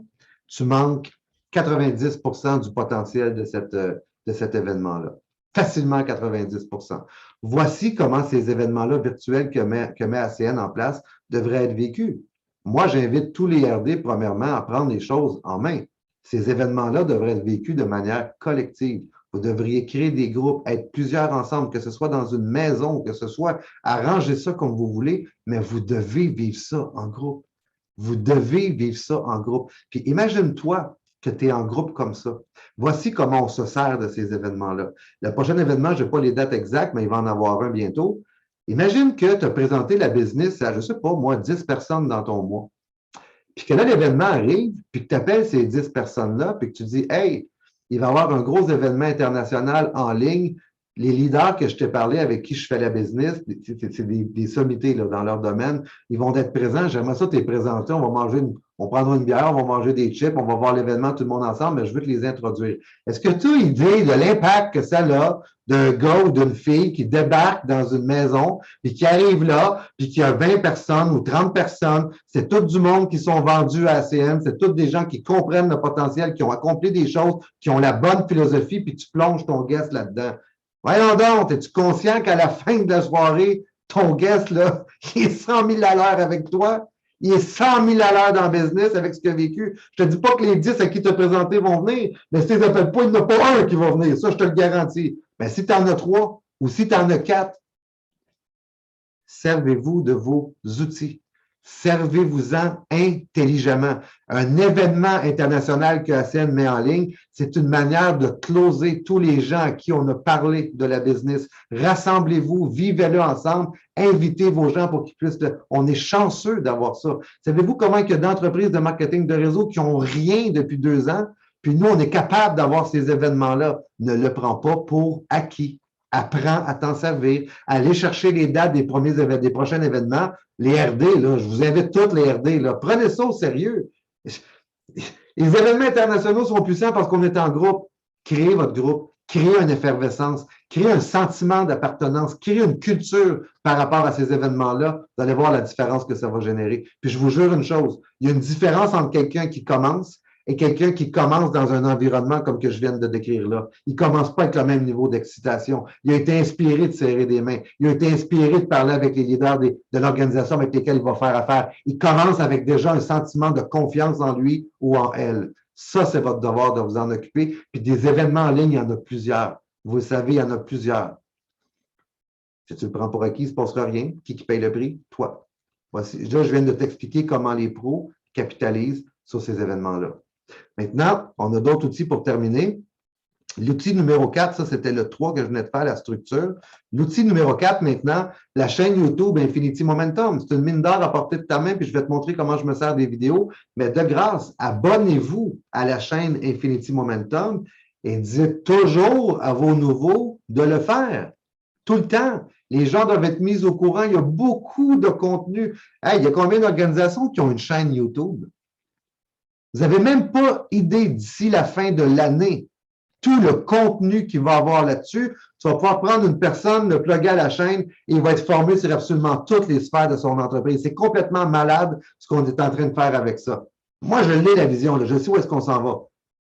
S1: tu manques 90% du potentiel de cet événement-là. Facilement 90%. Voici comment ces événements-là virtuels que met ACN en place devraient être vécus. Moi, j'invite tous les RD, premièrement, à prendre les choses en main. Ces événements-là devraient être vécus de manière collective. Vous devriez créer des groupes, être plusieurs ensemble, que ce soit dans une maison, que ce soit arranger ça comme vous voulez, mais vous devez vivre ça en groupe. Vous devez vivre ça en groupe. Puis imagine-toi que tu es en groupe comme ça. Voici comment on se sert de ces événements-là. Le prochain événement, je n'ai pas les dates exactes, mais il va en avoir un bientôt. Imagine que tu as présenté la business à, je ne sais pas, moi, 10 personnes dans ton mois. Puis que là, l'événement arrive, puis que tu appelles ces 10 personnes-là, puis que tu dis, hey, il va y avoir un gros événement international en ligne. Les leaders que je t'ai parlé, avec qui je fais la business, c'est des sommités là, dans leur domaine, ils vont être présents. J'aimerais ça t'es présenté. On prendra une bière, on va manger des chips, on va voir l'événement tout le monde ensemble, mais je veux te les introduire. Est-ce que tu as idée de l'impact que ça a d'un gars ou d'une fille qui débarque dans une maison, puis qui arrive là, puis qui a 20 personnes ou 30 personnes, c'est tout du monde qui sont vendus à ACN, c'est tous des gens qui comprennent le potentiel, qui ont accompli des choses, qui ont la bonne philosophie, puis tu plonges ton guest là-dedans. Voyons donc, es-tu conscient qu'à la fin de la soirée, ton guest, là, il est 100 000 à l'heure avec toi? Il est 100 000 à l'heure dans le business avec ce qu'il a vécu. Je te dis pas que les 10 à qui tu as présenté vont venir, mais si tu les appelles pas, il n'y en a pas un qui va venir. Ça, je te le garantis. Mais si tu en as 3 ou si tu en as 4, servez-vous de vos outils. Servez-vous-en intelligemment. Un événement international que ACN met en ligne, c'est une manière de closer tous les gens à qui on a parlé de la business. Rassemblez-vous, vivez-le ensemble, invitez vos gens pour qu'ils puissent... On est chanceux d'avoir ça. Savez-vous comment il y a d'entreprises de marketing de réseau qui n'ont rien depuis 2 ans, puis nous, on est capable d'avoir ces événements-là. Ne le prends pas pour acquis. Apprends à t'en servir, aller chercher les dates des prochains événements. Les RD, là, je vous invite tous les RD, là, prenez ça au sérieux. Les événements internationaux sont puissants parce qu'on est en groupe. Créez votre groupe, créez une effervescence, créez un sentiment d'appartenance, créez une culture par rapport à ces événements-là. Vous allez voir la différence que ça va générer. Puis je vous jure une chose, il y a une différence entre quelqu'un qui commence et quelqu'un qui commence dans un environnement comme que je viens de décrire là. Il ne commence pas avec le même niveau d'excitation. Il a été inspiré de serrer des mains. Il a été inspiré de parler avec les leaders de l'organisation avec lesquels il va faire affaire. Il commence avec déjà un sentiment de confiance en lui ou en elle. Ça, c'est votre devoir de vous en occuper. Puis des événements en ligne, il y en a plusieurs. Vous le savez, il y en a plusieurs. Si tu le prends pour acquis, il ne se passera rien. Qui paye le prix? Toi. Voici. Là, je viens de t'expliquer comment les pros capitalisent sur ces événements-là. Maintenant, on a d'autres outils pour terminer. L'outil numéro 4, ça, c'était le 3 que je venais de faire, la structure. L'outil numéro 4, maintenant, la chaîne YouTube Infinity Momentum. C'est une mine d'or à portée de ta main, puis je vais te montrer comment je me sers des vidéos. Mais de grâce, abonnez-vous à la chaîne Infinity Momentum et dites toujours à vos nouveaux de le faire. Tout le temps. Les gens doivent être mis au courant. Il y a beaucoup de contenu. Hey, il y a combien d'organisations qui ont une chaîne YouTube? Vous n'avez même pas idée d'ici la fin de l'année, tout le contenu qu'il va y avoir là-dessus. Tu vas pouvoir prendre une personne, le plugger à la chaîne et il va être formé sur absolument toutes les sphères de son entreprise. C'est complètement malade ce qu'on est en train de faire avec ça. Moi, je l'ai la vision, là. Je sais où est-ce qu'on s'en va.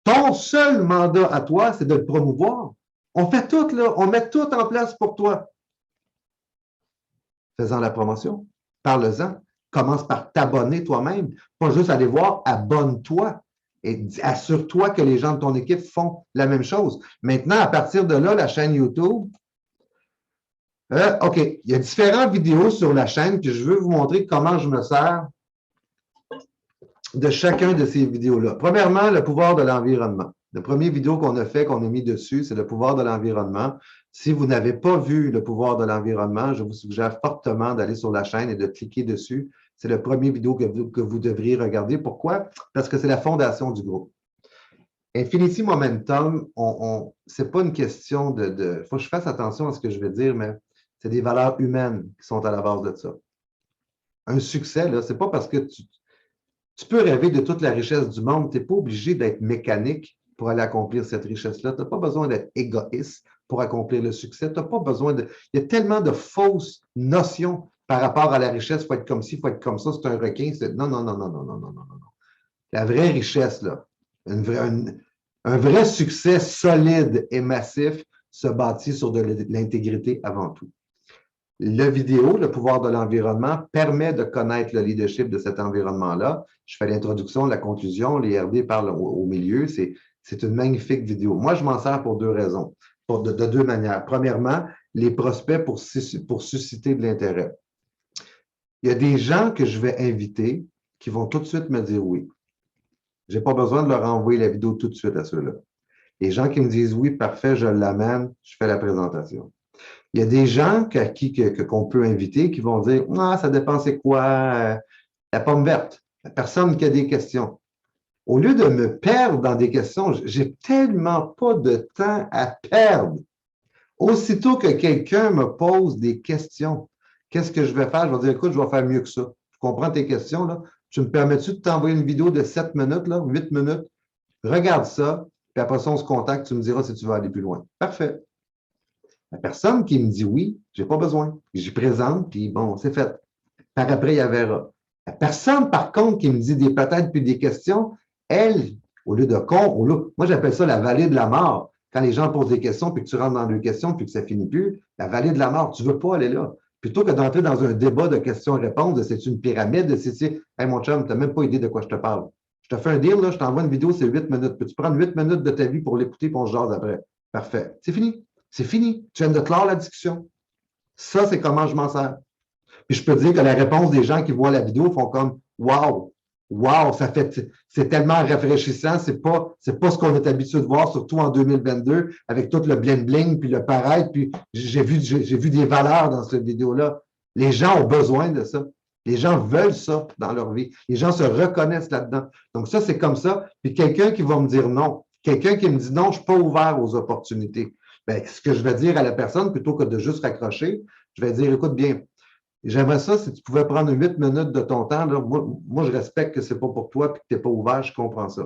S1: Ton seul mandat à toi, c'est de le promouvoir. On fait tout, là. On met tout en place pour toi. Faisant la promotion, parle-en. Commence par t'abonner toi-même. Pas juste aller voir, abonne-toi. Et assure-toi que les gens de ton équipe font la même chose. Maintenant, à partir de là, la chaîne YouTube, OK, il y a différentes vidéos sur la chaîne, puis je veux vous montrer comment je me sers de chacun de ces vidéos-là. Premièrement, le pouvoir de l'environnement. La première vidéo qu'on a fait, qu'on a mis dessus, c'est le pouvoir de l'environnement. Si vous n'avez pas vu le pouvoir de l'environnement, je vous suggère fortement d'aller sur la chaîne et de cliquer dessus. C'est la première vidéo que vous devriez regarder. Pourquoi? Parce que c'est la fondation du groupe. Infinity Momentum, c'est pas une question de faut que je fasse attention à ce que je vais dire, mais c'est des valeurs humaines qui sont à la base de ça. Un succès, là, c'est pas parce que tu peux rêver de toute la richesse du monde, tu n'es pas obligé d'être mécanique pour aller accomplir cette richesse-là. Tu n'as pas besoin d'être égoïste pour accomplir le succès. Tu n'as pas besoin de. Il y a tellement de fausses notions par rapport à la richesse. Il faut être comme ci, il faut être comme ça, c'est un requin. Non, non, non, non, non, non, non, non, non. La vraie richesse, là, un vrai succès solide et massif se bâtit sur de l'intégrité avant tout. La vidéo, le pouvoir de l'environnement, permet de connaître le leadership de cet environnement-là. Je fais l'introduction, la conclusion, les RD parlent au milieu. C'est une magnifique vidéo. Moi, je m'en sers pour deux raisons, de deux manières. Premièrement, les prospects pour susciter de l'intérêt. Il y a des gens que je vais inviter qui vont tout de suite me dire oui. Je n'ai pas besoin de leur envoyer la vidéo tout de suite à ceux-là. Les gens qui me disent oui, parfait, je l'amène, je fais la présentation. Il y a des gens qu'on peut inviter qui vont dire ah, ça dépend c'est quoi la pomme verte. La personne qui a des questions. Au lieu de me perdre dans des questions, j'ai tellement pas de temps à perdre. Aussitôt que quelqu'un me pose des questions, qu'est-ce que je vais faire? Je vais dire écoute, je vais faire mieux que ça. Je comprends tes questions, là. Tu me permets-tu de t'envoyer une vidéo de 7 minutes, là, 8 minutes? Regarde ça, puis après ça, on se contacte, tu me diras si tu veux aller plus loin. Parfait. La personne qui me dit oui, je n'ai pas besoin. J'y présente, puis bon, c'est fait. Par après, il y a verra. La personne, par contre, qui me dit des peut-être puis des questions, elle, au lieu de moi j'appelle ça la vallée de la mort. Quand les gens posent des questions, puis que tu rentres dans deux questions, puis que ça finit plus, la vallée de la mort, tu ne veux pas aller là. Plutôt que d'entrer dans un débat de questions-réponses, c'est une pyramide, hey mon chum, tu n'as même pas idée de quoi je te parle. Je te fais un deal, là, je t'envoie une vidéo, c'est 8 minutes. Peux-tu prendre 8 minutes de ta vie pour l'écouter, puis on se jase après? Parfait. C'est fini. C'est fini. Tu viens de clore la discussion. Ça, c'est comment je m'en sers. Puis je peux dire que la réponse des gens qui voient la vidéo font comme Wow, wow, c'est tellement rafraîchissant. C'est pas ce qu'on est habitué de voir, surtout en 2022, avec tout le bling-bling, puis le paraître. Puis j'ai vu des valeurs dans cette vidéo-là. Les gens ont besoin de ça. Les gens veulent ça dans leur vie. Les gens se reconnaissent là-dedans. Donc, ça, c'est comme ça. Puis quelqu'un qui va me dire non, quelqu'un qui me dit non, je ne suis pas ouvert aux opportunités. Bien, ce que je vais dire à la personne, plutôt que de juste raccrocher, je vais dire, écoute bien, j'aimerais ça si tu pouvais prendre 8 minutes de ton temps. Là, moi, je respecte que ce n'est pas pour toi et que tu n'es pas ouvert, je comprends ça.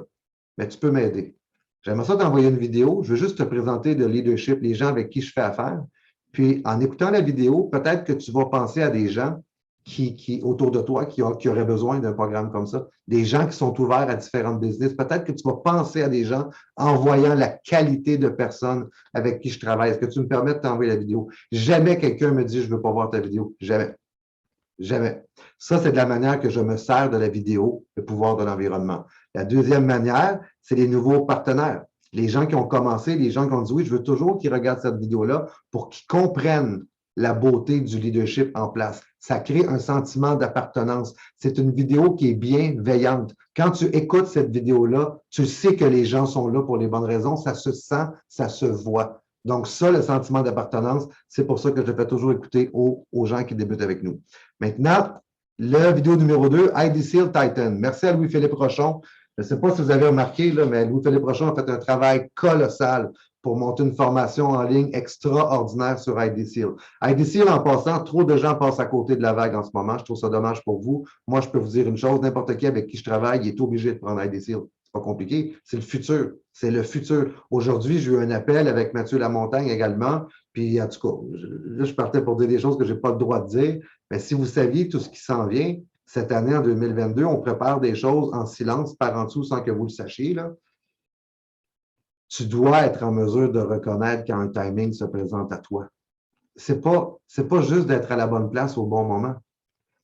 S1: Mais tu peux m'aider. J'aimerais ça t'envoyer une vidéo. Je veux juste te présenter le leadership, les gens avec qui je fais affaire. Puis, en écoutant la vidéo, peut-être que tu vas penser à des gens autour de toi qui auraient besoin d'un programme comme ça, des gens qui sont ouverts à différentes business. Peut-être que tu vas penser à des gens en voyant la qualité de personnes avec qui je travaille. Est-ce que tu me permets de t'envoyer la vidéo? Jamais quelqu'un me dit « je ne veux pas voir ta vidéo ». Jamais. Jamais. Ça, c'est de la manière que je me sers de la vidéo, le pouvoir de l'environnement. La deuxième manière, c'est les nouveaux partenaires. Les gens qui ont commencé, les gens qui ont dit « oui, je veux toujours qu'ils regardent cette vidéo-là pour qu'ils comprennent la beauté du leadership en place. » Ça crée un sentiment d'appartenance. C'est une vidéo qui est bienveillante. Quand tu écoutes cette vidéo-là, tu sais que les gens sont là pour les bonnes raisons. Ça se sent, ça se voit. Donc ça, le sentiment d'appartenance, c'est pour ça que je fais toujours écouter aux gens qui débutent avec nous. Maintenant, la vidéo numéro 2, IDSeal Titan. Merci à Louis-Philippe Rochon. Je ne sais pas si vous avez remarqué, là, mais Louis-Philippe Rochon a fait un travail colossal pour monter une formation en ligne extraordinaire sur IDSeal. IDSeal, en passant, trop de gens passent à côté de la vague en ce moment. Je trouve ça dommage pour vous. Moi, je peux vous dire une chose, n'importe qui avec qui je travaille, il est obligé de prendre IDSeal. C'est pas compliqué, c'est le futur. C'est le futur. Aujourd'hui, j'ai eu un appel avec Mathieu Lamontagne également. Puis, en tout cas, là, je partais pour dire des choses que je n'ai pas le droit de dire. Mais si vous saviez tout ce qui s'en vient, cette année, en 2022, on prépare des choses en silence, par en dessous, sans que vous le sachiez, là. Tu dois être en mesure de reconnaître quand un timing se présente à toi. C'est pas juste d'être à la bonne place au bon moment.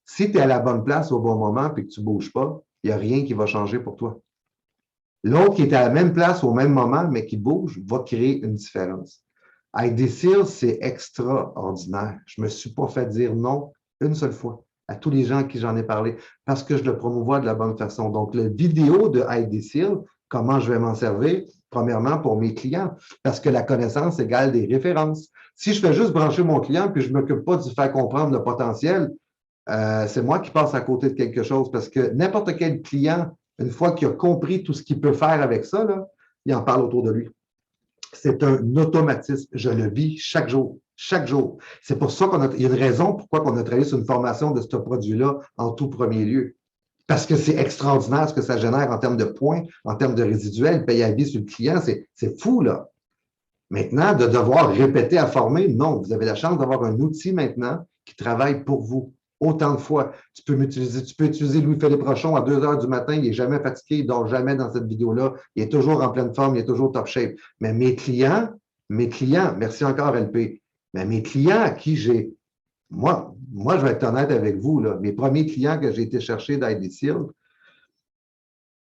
S1: Si tu es à la bonne place au bon moment et que tu ne bouges pas, il n'y a rien qui va changer pour toi. L'autre qui est à la même place au même moment, mais qui bouge, va créer une différence. IDSeal, c'est extraordinaire. Je ne me suis pas fait dire non une seule fois à tous les gens à qui j'en ai parlé parce que je le promouvois de la bonne façon. Donc, la vidéo de IDSeal, comment je vais m'en servir? Premièrement, pour mes clients, parce que la connaissance égale des références. Si je fais juste brancher mon client puis je ne m'occupe pas de faire comprendre le potentiel, c'est moi qui passe à côté de quelque chose parce que n'importe quel client, une fois qu'il a compris tout ce qu'il peut faire avec ça, là, il en parle autour de lui. C'est un automatisme. Je le vis chaque jour. Chaque jour. C'est pour ça qu'il y a une raison pourquoi on a travaillé sur une formation de ce produit-là en tout premier lieu. Parce que c'est extraordinaire ce que ça génère en termes de points, en termes de résiduels, paye à vie sur le client. C'est fou, là. Maintenant, de devoir répéter à former, non. Vous avez la chance d'avoir un outil maintenant qui travaille pour vous. Autant de fois. Tu peux utiliser Louis-Philippe Rochon à 2 heures du matin, il n'est jamais fatigué, il ne dort jamais dans cette vidéo-là, il est toujours en pleine forme, il est toujours top shape. Mais mes clients, merci encore LP, mais mes clients à qui moi, je vais être honnête avec vous, là, mes premiers clients que j'ai été chercher d'IDSeal,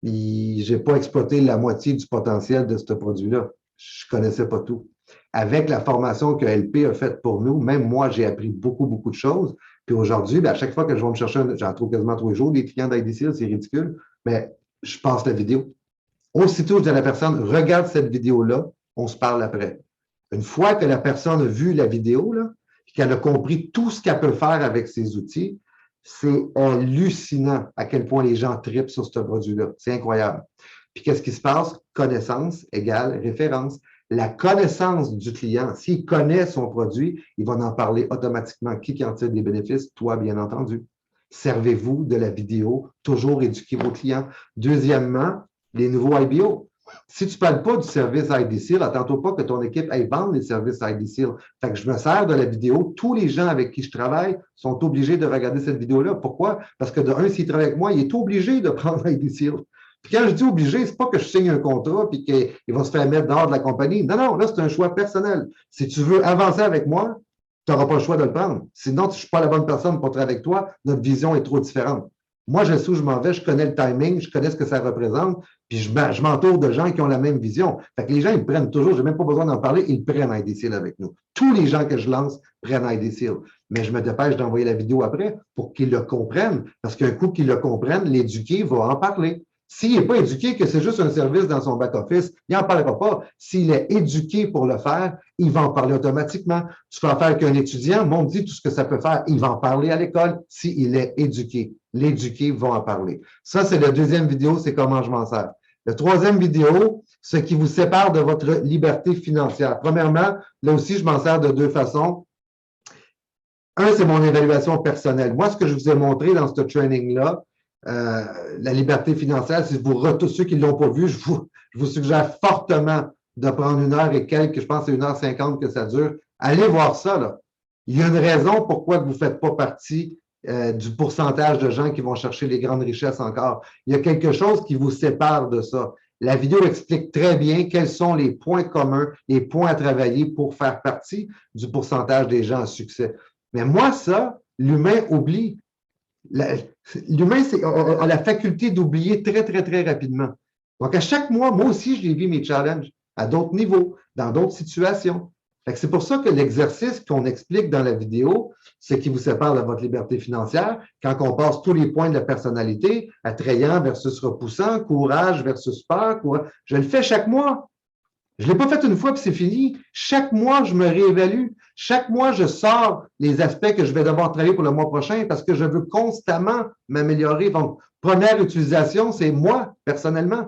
S1: je n'ai pas exploité la moitié du potentiel de ce produit-là. Je ne connaissais pas tout. Avec la formation que LP a faite pour nous, même moi, j'ai appris beaucoup, beaucoup de choses. Puis aujourd'hui, à chaque fois que je vais me chercher, j'en trouve quasiment tous les jours des clients d'IDSeal, c'est ridicule, mais je passe la vidéo. Aussitôt, je dis à la personne, regarde cette vidéo-là, on se parle après. Une fois que la personne a vu la vidéo, là, qu'elle a compris tout ce qu'elle peut faire avec ses outils, c'est hallucinant à quel point les gens tripent sur ce produit-là. C'est incroyable. Puis qu'est-ce qui se passe? Connaissance égale référence. La connaissance du client, s'il connaît son produit, il va en parler automatiquement. Qui en tire des bénéfices? Toi, bien entendu. Servez-vous de la vidéo, toujours éduquer vos clients. Deuxièmement, les nouveaux IBO. Si tu ne parles pas du service IDSeal, attends-toi pas que ton équipe aille vendre les services IDSeal. Fait que je me sers de la vidéo. Tous les gens avec qui je travaille sont obligés de regarder cette vidéo-là. Pourquoi? Parce que de un, s'il travaille avec moi, il est obligé de prendre IDSeal. Puis quand je dis obligé, c'est pas que je signe un contrat puis qu'il va se faire mettre dehors de la compagnie. Non, non, là, c'est un choix personnel. Si tu veux avancer avec moi, tu n'auras pas le choix de le prendre. Sinon, je ne suis pas la bonne personne pour travailler avec toi. Notre vision est trop différente. Moi, je sais où je m'en vais, je connais le timing, je connais ce que ça représente, puis je m'entoure de gens qui ont la même vision. Fait que les gens, ils prennent toujours, je n'ai même pas besoin d'en parler, ils prennent IDSeal avec nous. Tous les gens que je lance prennent IDSeal. Mais je me dépêche d'envoyer la vidéo après pour qu'ils le comprennent, parce qu'un coup qu'ils le comprennent, l'éduqué va en parler. S'il n'est pas éduqué, que c'est juste un service dans son back-office, il n'en parlera pas. S'il est éduqué pour le faire, il va en parler automatiquement. Tu fais affaire avec un étudiant, on dit tout ce que ça peut faire, il va en parler à l'école s'il est éduqué. L'éduqué va en parler. Ça, c'est la deuxième vidéo, c'est comment je m'en sers. La troisième vidéo, ce qui vous sépare de votre liberté financière. Premièrement, là aussi, je m'en sers de deux façons. Un, c'est mon évaluation personnelle. Moi, ce que je vous ai montré dans ce training-là, la liberté financière, si tous ceux qui ne l'ont pas vu, je vous suggère fortement de prendre 1 heure et quelques, je pense que c'est 1 h 50 que ça dure. Allez voir ça, là. Il y a une raison pourquoi vous ne faites pas partie du pourcentage de gens qui vont chercher les grandes richesses encore. Il y a quelque chose qui vous sépare de ça. La vidéo explique très bien quels sont les points communs, les points à travailler pour faire partie du pourcentage des gens à succès. Mais moi, ça, l'humain oublie. L'humain a la faculté d'oublier très, très, très rapidement. Donc, à chaque mois, moi aussi, je vis mes challenges à d'autres niveaux, dans d'autres situations. C'est pour ça que l'exercice qu'on explique dans la vidéo, ce qui vous sépare de votre liberté financière, quand on passe tous les points de la personnalité, attrayant versus repoussant, courage versus peur, je le fais chaque mois. Je ne l'ai pas fait une fois puis c'est fini. Chaque mois, je me réévalue. Chaque mois, je sors les aspects que je vais devoir travailler pour le mois prochain parce que je veux constamment m'améliorer. Donc, première utilisation, c'est moi, personnellement.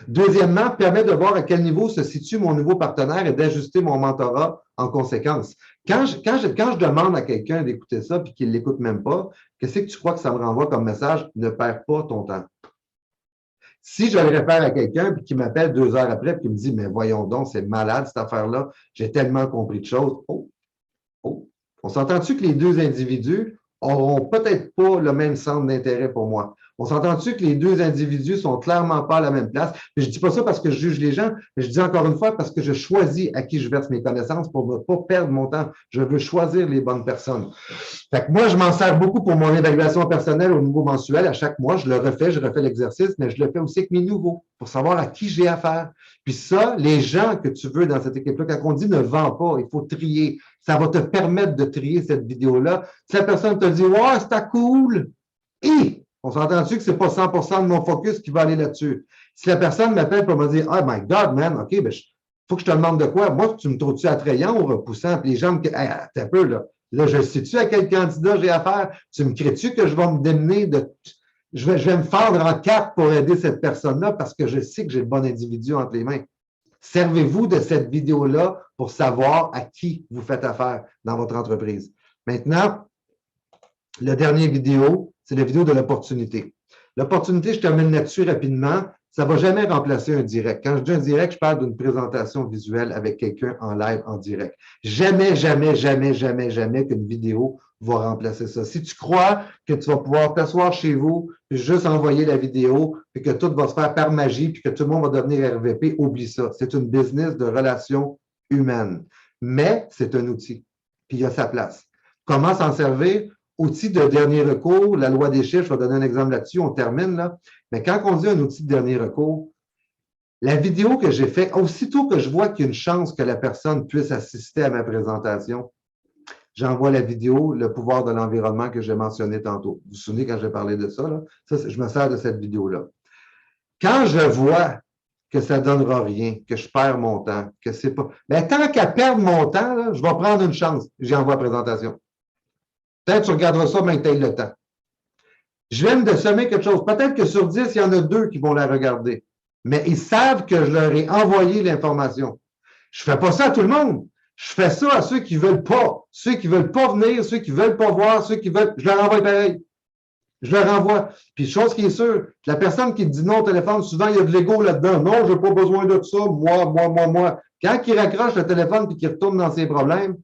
S1: Deuxièmement, permet de voir à quel niveau se situe mon nouveau partenaire et d'ajuster mon mentorat en conséquence. Quand je demande à quelqu'un d'écouter ça et qu'il ne l'écoute même pas, qu'est-ce que tu crois que ça me renvoie comme message? Ne perds pas ton temps. Si je le réfère à quelqu'un et qu'il m'appelle 2 heures après et qu'il me dit, mais voyons donc, c'est malade cette affaire-là, j'ai tellement compris de choses. Oh. On s'entend-tu que les deux individus n'auront peut-être pas le même centre d'intérêt pour moi? On s'entend-tu que les deux individus sont clairement pas à la même place? Et je ne dis pas ça parce que je juge les gens, mais je dis encore une fois parce que je choisis à qui je verse mes connaissances pour ne pas perdre mon temps. Je veux choisir les bonnes personnes. Fait que moi, je m'en sers beaucoup pour mon évaluation personnelle au niveau mensuel. À chaque mois, je refais l'exercice, mais je le fais aussi avec mes nouveaux pour savoir à qui j'ai affaire. Puis ça, les gens que tu veux dans cette équipe-là, quand on dit ne vends pas, il faut trier. Ça va te permettre de trier cette vidéo-là. Si la personne te dit, ouais, c'était cool, et on s'entend-tu que ce n'est pas 100% de mon focus qui va aller là-dessus. Si la personne m'appelle pour me dire, oh my God, man, OK, ben, faut que je te demande de quoi? Moi, tu me trouves-tu attrayant ou repoussant? Puis les gens me disent, hey, attends un peu, là. Là, je sais-tu à quel candidat j'ai affaire? Tu me crées-tu que je vais me démener de. Je vais me fendre en quatre pour aider cette personne-là parce que je sais que j'ai le bon individu entre les mains. Servez-vous de cette vidéo-là pour savoir à qui vous faites affaire dans votre entreprise. Maintenant, la dernière vidéo, c'est la vidéo de l'opportunité. L'opportunité, je termine là-dessus rapidement. Ça ne va jamais remplacer un direct. Quand je dis un direct, je parle d'une présentation visuelle avec quelqu'un en live, en direct. Jamais, jamais, jamais, jamais, jamais qu'une vidéo va remplacer ça. Si tu crois que tu vas pouvoir t'asseoir chez vous, puis juste envoyer la vidéo, puis que tout va se faire par magie, puis que tout le monde va devenir RVP, oublie ça. C'est une business de relations humaines. Mais c'est un outil, puis il a sa place. Comment s'en servir? Outil de dernier recours, la loi des chiffres, je vais donner un exemple là-dessus, on termine là. Mais quand on dit un outil de dernier recours, la vidéo que j'ai faite, aussitôt que je vois qu'il y a une chance que la personne puisse assister à ma présentation, j'envoie la vidéo, le pouvoir de l'environnement que j'ai mentionné tantôt. Vous vous souvenez quand j'ai parlé de ça, là? Ça, je me sers de cette vidéo-là. Quand je vois que ça ne donnera rien, que je perds mon temps, que c'est pas. Mais tant qu'à perdre mon temps, là, je vais prendre une chance. J'y envoie la présentation. Peut-être que tu regarderas ça, mais tu as le temps. Je viens de semer quelque chose. Peut-être que sur 10, il y en a 2 qui vont la regarder. Mais ils savent que je leur ai envoyé l'information. Je ne fais pas ça à tout le monde. Je fais ça à ceux qui ne veulent pas. Ceux qui ne veulent pas venir, ceux qui ne veulent pas voir, ceux qui veulent. Je leur envoie pareil. Je leur envoie. Puis, chose qui est sûre, la personne qui dit non au téléphone, souvent, il y a de l'ego là-dedans. Non, je n'ai pas besoin de ça. Moi. Quand il raccroche le téléphone et qu'il retourne dans ses problèmes,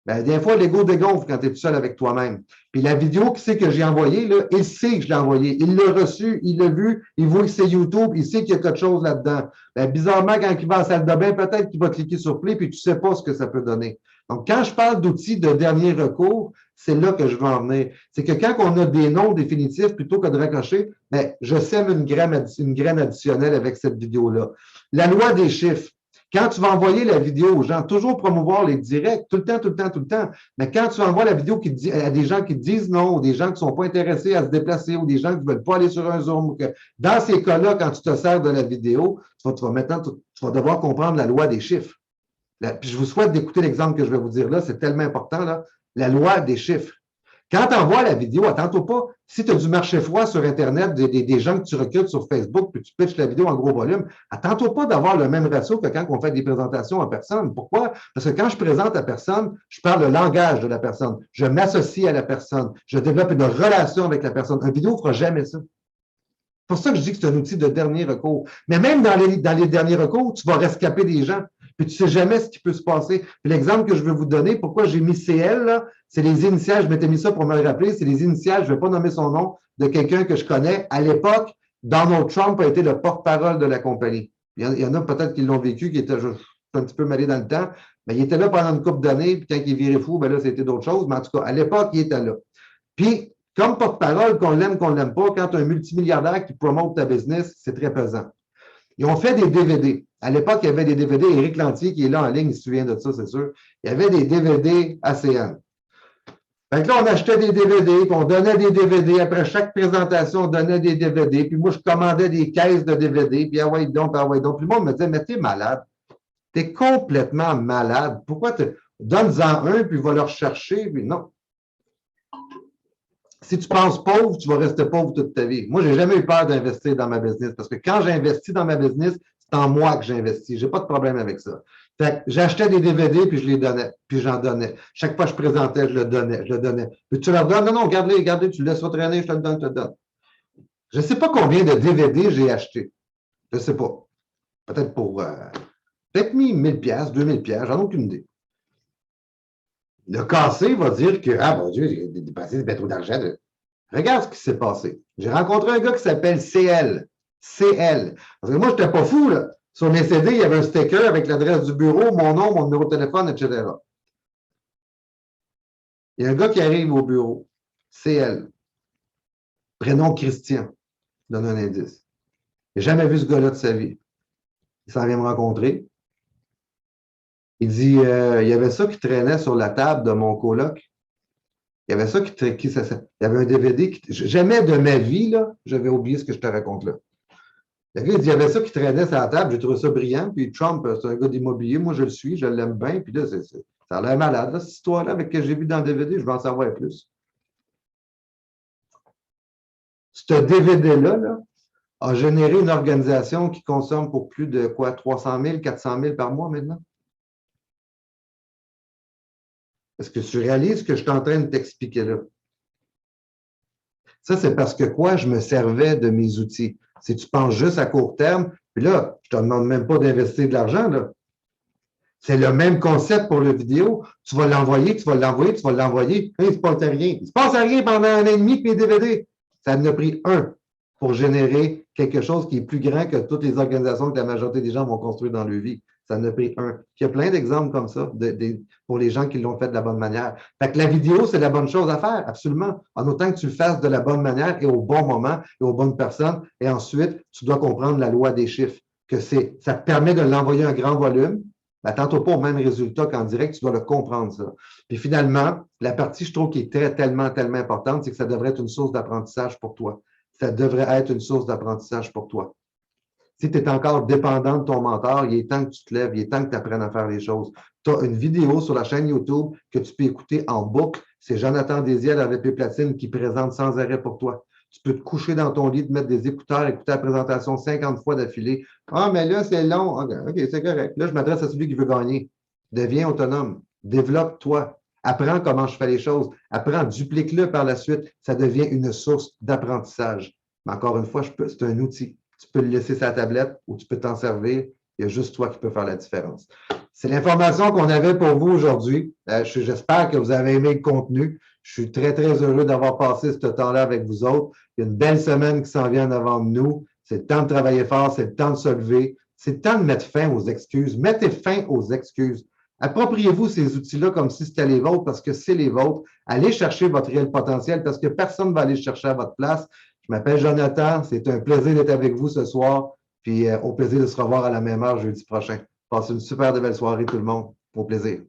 S1: ben, des fois, l'ego dégonfle quand tu es tout seul avec toi-même. Puis la vidéo qu'il sait que j'ai envoyée, là, il sait que je l'ai envoyée. Il l'a reçu, il l'a vu, il voit que c'est YouTube, il sait qu'il y a quelque chose là-dedans. Ben, bizarrement, quand il va à la salle de bain, peut-être qu'il va cliquer sur play, puis tu ne sais pas ce que ça peut donner. Donc, quand je parle d'outils de dernier recours, c'est là que je veux en venir. C'est que quand on a des noms définitifs, plutôt que de raccrocher, ben, je sème une graine additionnelle avec cette vidéo-là. La loi des chiffres. Quand tu vas envoyer la vidéo aux gens, toujours promouvoir les directs, tout le temps. Mais quand tu envoies la vidéo à des gens qui te disent non, ou des gens qui ne sont pas intéressés à se déplacer, ou des gens qui ne veulent pas aller sur un Zoom, dans ces cas-là, quand tu te sers de la vidéo, tu vas devoir comprendre la loi des chiffres. Puis je vous souhaite d'écouter l'exemple que je vais vous dire là, c'est tellement important, là, la loi des chiffres. Quand tu envoies la vidéo, attends-toi pas. Si tu as du marché froid sur Internet, des gens que tu recrutes sur Facebook, puis tu pitches la vidéo en gros volume, attends-toi pas d'avoir le même ratio que quand on fait des présentations à personne. Pourquoi? Parce que quand je présente à personne, je parle le langage de la personne. Je m'associe à la personne. Je développe une relation avec la personne. Une vidéo ne fera jamais ça. C'est pour ça que je dis que c'est un outil de dernier recours. Mais même dans les derniers recours, tu vas rescaper des gens. Puis tu ne sais jamais ce qui peut se passer. L'exemple que je veux vous donner, pourquoi j'ai mis CL, là, c'est les initiales, je m'étais mis ça pour me le rappeler, c'est les initiales, je ne vais pas nommer son nom, de quelqu'un que je connais. À l'époque, Donald Trump a été le porte-parole de la compagnie. Il y en a peut-être qui l'ont vécu, qui étaient un petit peu mêlés dans le temps, mais il était là pendant une couple d'années, puis quand il virait fou, ben là, c'était d'autres choses. Mais en tout cas, à l'époque, il était là. Puis, comme porte-parole, qu'on l'aime pas, quand tu as un multimilliardaire qui promote ta business, c'est très pesant. Ils ont fait des DVD. À l'époque, il y avait des DVD. Éric Lantier, qui est là en ligne, il se souvient de ça, c'est sûr. Il y avait des DVD ACN. Fait que là, on achetait des DVD, puis on donnait des DVD. Après chaque présentation, on donnait des DVD. Puis moi, je commandais des caisses de DVD. Puis ah ouais, donc. Puis le monde me disait, mais t'es malade. T'es complètement malade. Pourquoi donne-en un, puis va le rechercher? Puis non. Si tu penses pauvre, tu vas rester pauvre toute ta vie. Moi, j'ai jamais eu peur d'investir dans ma business parce que quand j'ai investi dans ma business, c'est en moi que j'ai investi. J'ai pas de problème avec ça. Fait que j'achetais des DVD puis je les donnais, puis j'en donnais. Chaque fois que je présentais, je le donnais, je le donnais. Puis tu leur donnes, non, non, garde-les, garde-les, tu le laisses traîner, je te le donne, je te le donne. Je sais pas combien de DVD j'ai acheté. Je sais pas. Peut-être pour, peut-être mis 1000$, 2000$, j'en ai aucune idée. Le cassé va dire que, ah mon Dieu, j'ai dépensé trop d'argent. Regarde ce qui s'est passé. J'ai rencontré un gars qui s'appelle CL. CL. Parce que moi, je n'étais pas fou, là. Sur mes CD, il y avait un sticker avec l'adresse du bureau, mon nom, mon numéro de téléphone, etc. Il y a un gars qui arrive au bureau. CL. Prénom Christian. Je donne un indice. Il n'a jamais vu ce gars-là de sa vie. Il s'en vient me rencontrer. Il dit, il y avait ça qui traînait sur la table de mon coloc. Il y avait ça il y avait un DVD qui, jamais de ma vie, là, j'avais oublié ce que je te raconte là. Le gars, il dit, il y avait ça qui traînait sur la table, j'ai trouvé ça brillant, puis Trump, c'est un gars d'immobilier, moi je le suis, je l'aime bien, puis là, ça a l'air malade, là, cette histoire-là, avec ce que j'ai vu dans le DVD, je vais en savoir plus. Ce DVD-là, là, a généré une organisation qui consomme pour plus de quoi, 300 000, 400 000 par mois maintenant? Est-ce que tu réalises ce que je suis en train de t'expliquer là? Ça, c'est parce que quoi? Je me servais de mes outils. Si tu penses juste à court terme, puis là, je ne te demande même pas d'investir de l'argent, là. C'est le même concept pour le vidéo. Tu vas l'envoyer, tu vas l'envoyer, tu vas l'envoyer. Il ne se passe rien. Il ne se passe rien pendant un an et demi que mes DVD. Ça en a pris un pour générer quelque chose qui est plus grand que toutes les organisations que la majorité des gens vont construire dans leur vie. Ça en a pris un. Il y a plein d'exemples comme ça pour les gens qui l'ont fait de la bonne manière. Fait que la vidéo, c'est la bonne chose à faire, absolument. En autant que tu le fasses de la bonne manière et au bon moment et aux bonnes personnes. Et ensuite, tu dois comprendre la loi des chiffres, que ça te permet de l'envoyer un grand volume. Ben, attends-toi pas au même résultat qu'en direct, tu dois le comprendre, ça. Puis finalement, la partie, je trouve, qui est tellement importante, c'est que ça devrait être une source d'apprentissage pour toi. Ça devrait être une source d'apprentissage pour toi. Si tu es encore dépendant de ton mentor, il est temps que tu te lèves, il est temps que tu apprennes à faire les choses. Tu as une vidéo sur la chaîne YouTube que tu peux écouter en boucle. C'est Jonathan Désiel avec les platines qui présente sans arrêt pour toi. Tu peux te coucher dans ton lit, te mettre des écouteurs, écouter la présentation 50 fois d'affilée. Ah, mais là, c'est long. OK, c'est correct. Là, je m'adresse à celui qui veut gagner. Deviens autonome. Développe-toi. Apprends comment je fais les choses. Apprends, duplique-le par la suite. Ça devient une source d'apprentissage. Mais encore une fois, c'est un outil. Tu peux le laisser sur la tablette ou tu peux t'en servir. Il y a juste toi qui peux faire la différence. C'est l'information qu'on avait pour vous aujourd'hui. J'espère que vous avez aimé le contenu. Je suis très heureux d'avoir passé ce temps-là avec vous autres. Il y a une belle semaine qui s'en vient en avant de nous. C'est le temps de travailler fort, c'est le temps de se lever. C'est le temps de mettre fin aux excuses. Mettez fin aux excuses. Appropriez-vous ces outils-là comme si c'était les vôtres parce que c'est les vôtres. Allez chercher votre réel potentiel parce que personne ne va aller chercher à votre place. Je m'appelle Jonathan. C'est un plaisir d'être avec vous ce soir. Puis au plaisir de se revoir à la même heure jeudi prochain. Passez une super belle soirée tout le monde. Au plaisir.